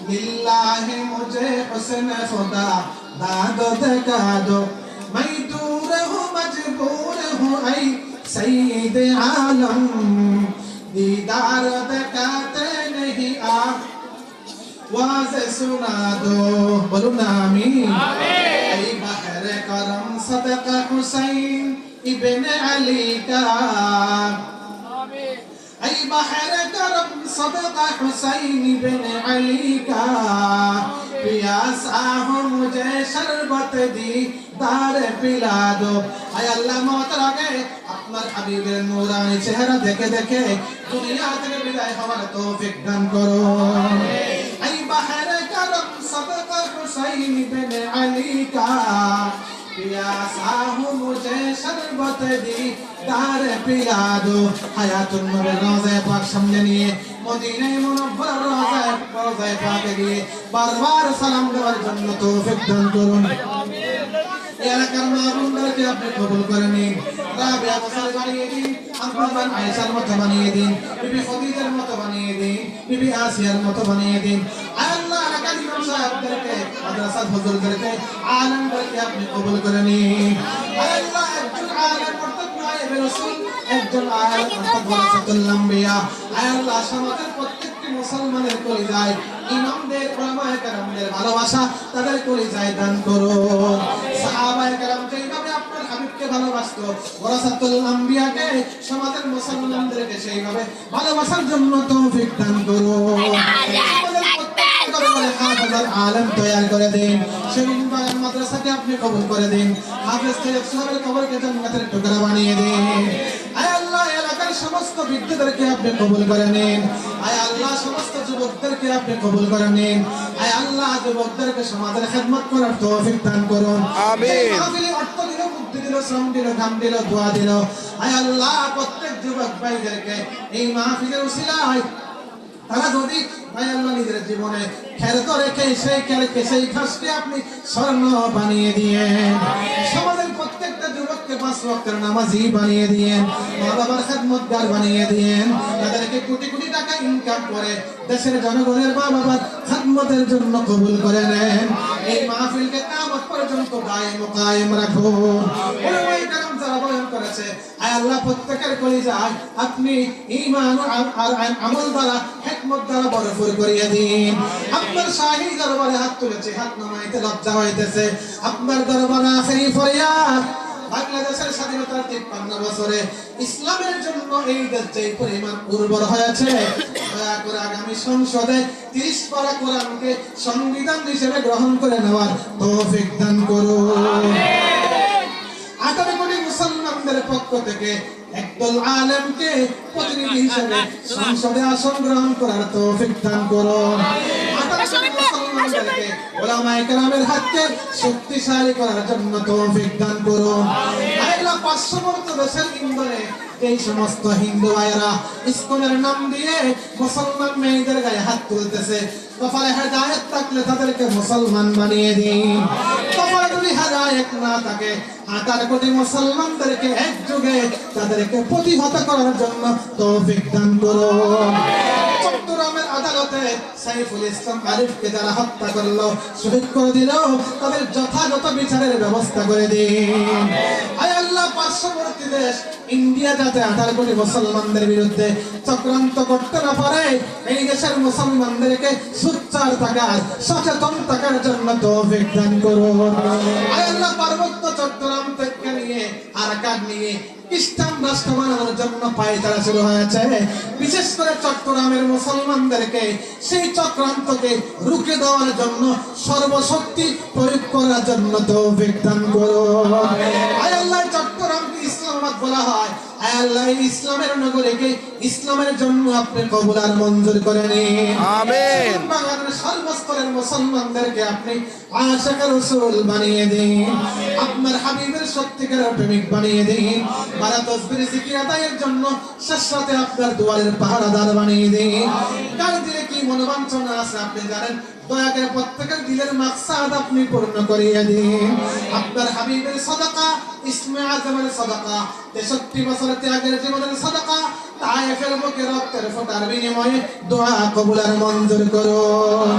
लिल्लाहि मुझे हुस्न खुदा दाद दिखा दो, मैं दूर हूँ मजबूर हूँ ऐ सईद आलम, दीदार दिखाते नहीं आप वाज़ सुना दो, बोलो ना आमीन। ऐ बहर करम सदका हुसैन इब्न अली का, ऐ बहर करम सदका हुसैन इब्न अली का, प्यासा हो मुझे शरबत दी दार पिला दो। आय अल्लाह, मौत आगे আপনার হাবিবের নূরানি চেহারা দেখে দেখে দুনিয়া থেকে বিদায় হওয়ার তৌফিক দান করুন। ऐ बहर करम सदका हुसैन इब्न अली का, प्यासा हूँ मुझे शरबत दी दार पिला दो। হায়াতুন নবীর রওজায়ে পাক সামনে নিয়ে মদিনায়ে মুনাওয়ারার রওজায়ে পাকে গিয়ে বারবার সালাম দেওয়ার জন্য তৌফিক দান করুন। এলাকার মা বোনদেরকে আপনি কবুল করে নিন। রাবিয়া মুসার বানিয়ে দিন, আম্মা আয়েশার মতো বানিয়ে দিন, বিবি খদিজার মতো বানিয়ে দিন, বিবি আসিয়ার মতো বানিয়ে দিন। আল্লাহ, এলাকার ইমাম সাহেবদেরকে, মাদ্রাসার হুজুরদেরকে, আলেমদেরকে আপনি কবুল করে নিন। আল্লাহ, একজন আলেম অর্থাৎ নায়েবে রাসূল, একজন আলেম অর্থাৎ ওয়ারাসাতুল আম্বিয়া। আল্লাহ, সমাজের প্রত্যেকটি মুসলমানের কলিজায় ইমামদের, উলামায়ে কেরামদের ভালোবাসা তাদের কলিজায় দান করুন। সাহাবায়ে কেরাম যেইভাবে আপনার হাবিবকে ভালোবাসতো, ওয়ারাসাতুল আম্বিয়াকে, সমাজের মুসলমানদেরকে সেইভাবে ভালোবাসার জন্য তৌফিক দান করুন। আলেম তৈরি করে দিন। শরীফ বাগান মাদ্রাসাকে আপনি কবুল করে দিন। হাফেজ সাহেব সাহেবের কবরকে জান্নাতের টুকরা বানিয়ে দিন। আয় আল্লাহ, এলাকার সমস্ত বিদ্যার্থীদেরকে আপনি কবুল করে নিন। আয় আল্লাহ, সমস্ত যুবকদেরকে আপনি কবুল করে নিন। আয় আল্লাহ, যুবকদেরকে সমাজের খেদমত করার তৌফিক দান করুন। আমিন। মাহফিলে অর্থ দিল, বুদ্ধি দিল, শ্রম দিল, ঘাম দিল, দোয়া দিল। আয় আল্লাহ, প্রত্যেক যুবক ভাইদেরকে এই মাহফিলের উসিলায় তারা যদি আয় আল্লাহ নিজের জীবনে খেরত রেখে সেই খেরকে সেই ঘাসকে আপনি স্বর্ণ বানিয়ে দিয়েন। সমাজের প্রত্যেকটা যুবককে 5 ওয়াক্তের নামাজি বানিয়ে দিয়েন, মা বাবার খেদমতগার বানিয়ে দিয়েন, তাদেরকে কোটি কোটি টাকা ইনকাম করে দেশের জনগণের মা বাবার খেদমতের জন্য কবুল করে নেন। এই মাহফিলকে কিয়ামত পর্যন্ত দায়েম ও কায়েম রাখুন। উলামায়ে কেরাম যারা বয়ান করেছে, আয় আল্লাহ প্রত্যেকের কলিজায় আপনি ঈমান আর আমল দ্বারা হিকমত দ্বারা ভরপুর করিয়ে দিন। আপনার শাহী দরবারে হাত তুলেছে, হাত নামাইতে লজ্জা হইতেছে। আপনার দরবারে আখেরি ফরিয়াদ, বাংলাদেশের স্বাধীনতার 53 বছরে ইসলামের জন্য এই দেশ যে পরিমাণ উর্বর হয়েছে, দয়া করে আগামী সংসদে 30 পারা কোরআনকে সংবিধান হিসেবে গ্রহণ করে নেওয়ার তৌফিক দান করুন। 18 কোটি মুসলমানদের পক্ষ থেকে একদল আলেমকে প্রতিনিধি হিসেবে সংসদে আসন গ্রহণ করার তৌফিক দান করুন। 18 কোটি মুসলমানদেরকে উলামায়ে কেরামের হাতকে শক্তিশালী করার জন্য তৌফিক দান করুন। আল্লাহ পার্শ্ববর্তী দেশের ইন্ধনে এই সমস্ত হিন্দু ভাইরা ইসকনের নাম দিয়ে মুসলমান মেয়েদের গায়ে হাত তুলতেছে, কপালে হেদায়েত থাকলে তাদেরকে মুসলমান বানিয়ে দিন। কপালে যদি হেদায়েত না থাকে, 18 কোটি মুসলমানদেরকে একযোগে তাদেরকে প্রতিহত করার জন্য তৌফিক দান করুন। চট্টগ্রামের আদালতে সাইফুল ইসলাম আরিফকে যারা হত্যা করলো, শহীদ করে দিল, তাদের যথাযথ বিচারের ব্যবস্থা করে দিন। আয় আল্লাহ পার্শ্ববর্তী দেশ ইন্ডিয়া যাতে 18 কোটি মুসলমানদের বিরুদ্ধে চক্রান্ত করতে না পারে, এই দেশের মুসলমানদেরকে সোচ্চার থাকার, সচেতন থাকার জন্য তৌফিক দান করুন। আয় আল্লাহ পার্বত্য চট্টগ্রাম থেকে নিয়ে আরাকান নিয়ে খ্রিস্টান রাষ্ট্র বানানোর জন্য পায়তারা শুরু হয়েছে। বিশেষ করে চট্টগ্রামের মুসলমানদেরকে সেই চক্রান্তকে রুখে দেওয়ার জন্য সর্বশক্তি প্রয়োগ করার জন্য তৌফিক দান করুন। আয় আল্লাহ চট্টগ্রামকে ইসলামাবাদ বলা হয়, আয় আল্লাহ ইসলামের নগরীকে ইসলামের জন্য আপনি কবুল আর মঞ্জুর করে নিন। আমিন। বাংলাদেশের সর্বস্তরের মুসলমানদেরকে আপনি আশিক রাসূল বানিয়ে দিন, আপনার হাবিবের সত্যিকারের প্রেমিক বানিয়ে দিন। বারা তাসবিহ জিকির আদায়ের জন্য সাথে আপনার দুয়ারের পাহারাদার বানিয়ে দিন। কার দিলে কি মনোবাঞ্ছনা আছে আপনি জানেন, দয়া করে প্রত্যেকের দিলের মাকসাদ আপনি পূর্ণ করিয়ে দিন। আপনার হাবিবের সাদাকা, ইসমে আজমের সাদাকা, 63 বছরের ত্যাগের জীবনের সাদাকা, তায়েফের বুকে রক্তের ফোঁটার বিনিময়ে দোয়া কবুল আর মঞ্জুর করুন।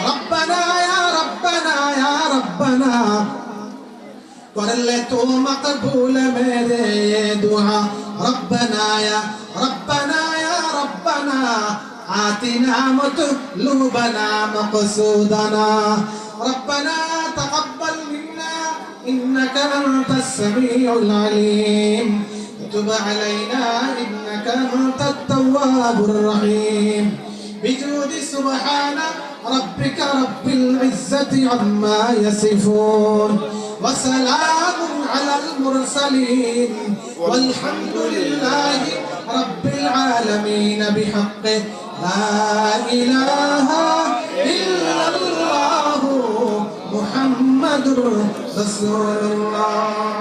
রব্বানা ইয়া রব্বানা ইয়া রব্বানা कर ले तो मकबूल मेरे ये दुआ। रब्बना या रब्बना आतिना मतलूबना मक़सूदना। रब्बना तक़ब्बल मिन्ना इन्नका अंतस समीउल अलीम। तुब अलैना इन्नका अंतत तव्वाबुर रहीम। बिजूदि सुब्हाना ربك رب العزة عما يصفون وسلام على المرسلين والحمد لله رب العالمين بحق لا إله إلا الله محمد رسول الله।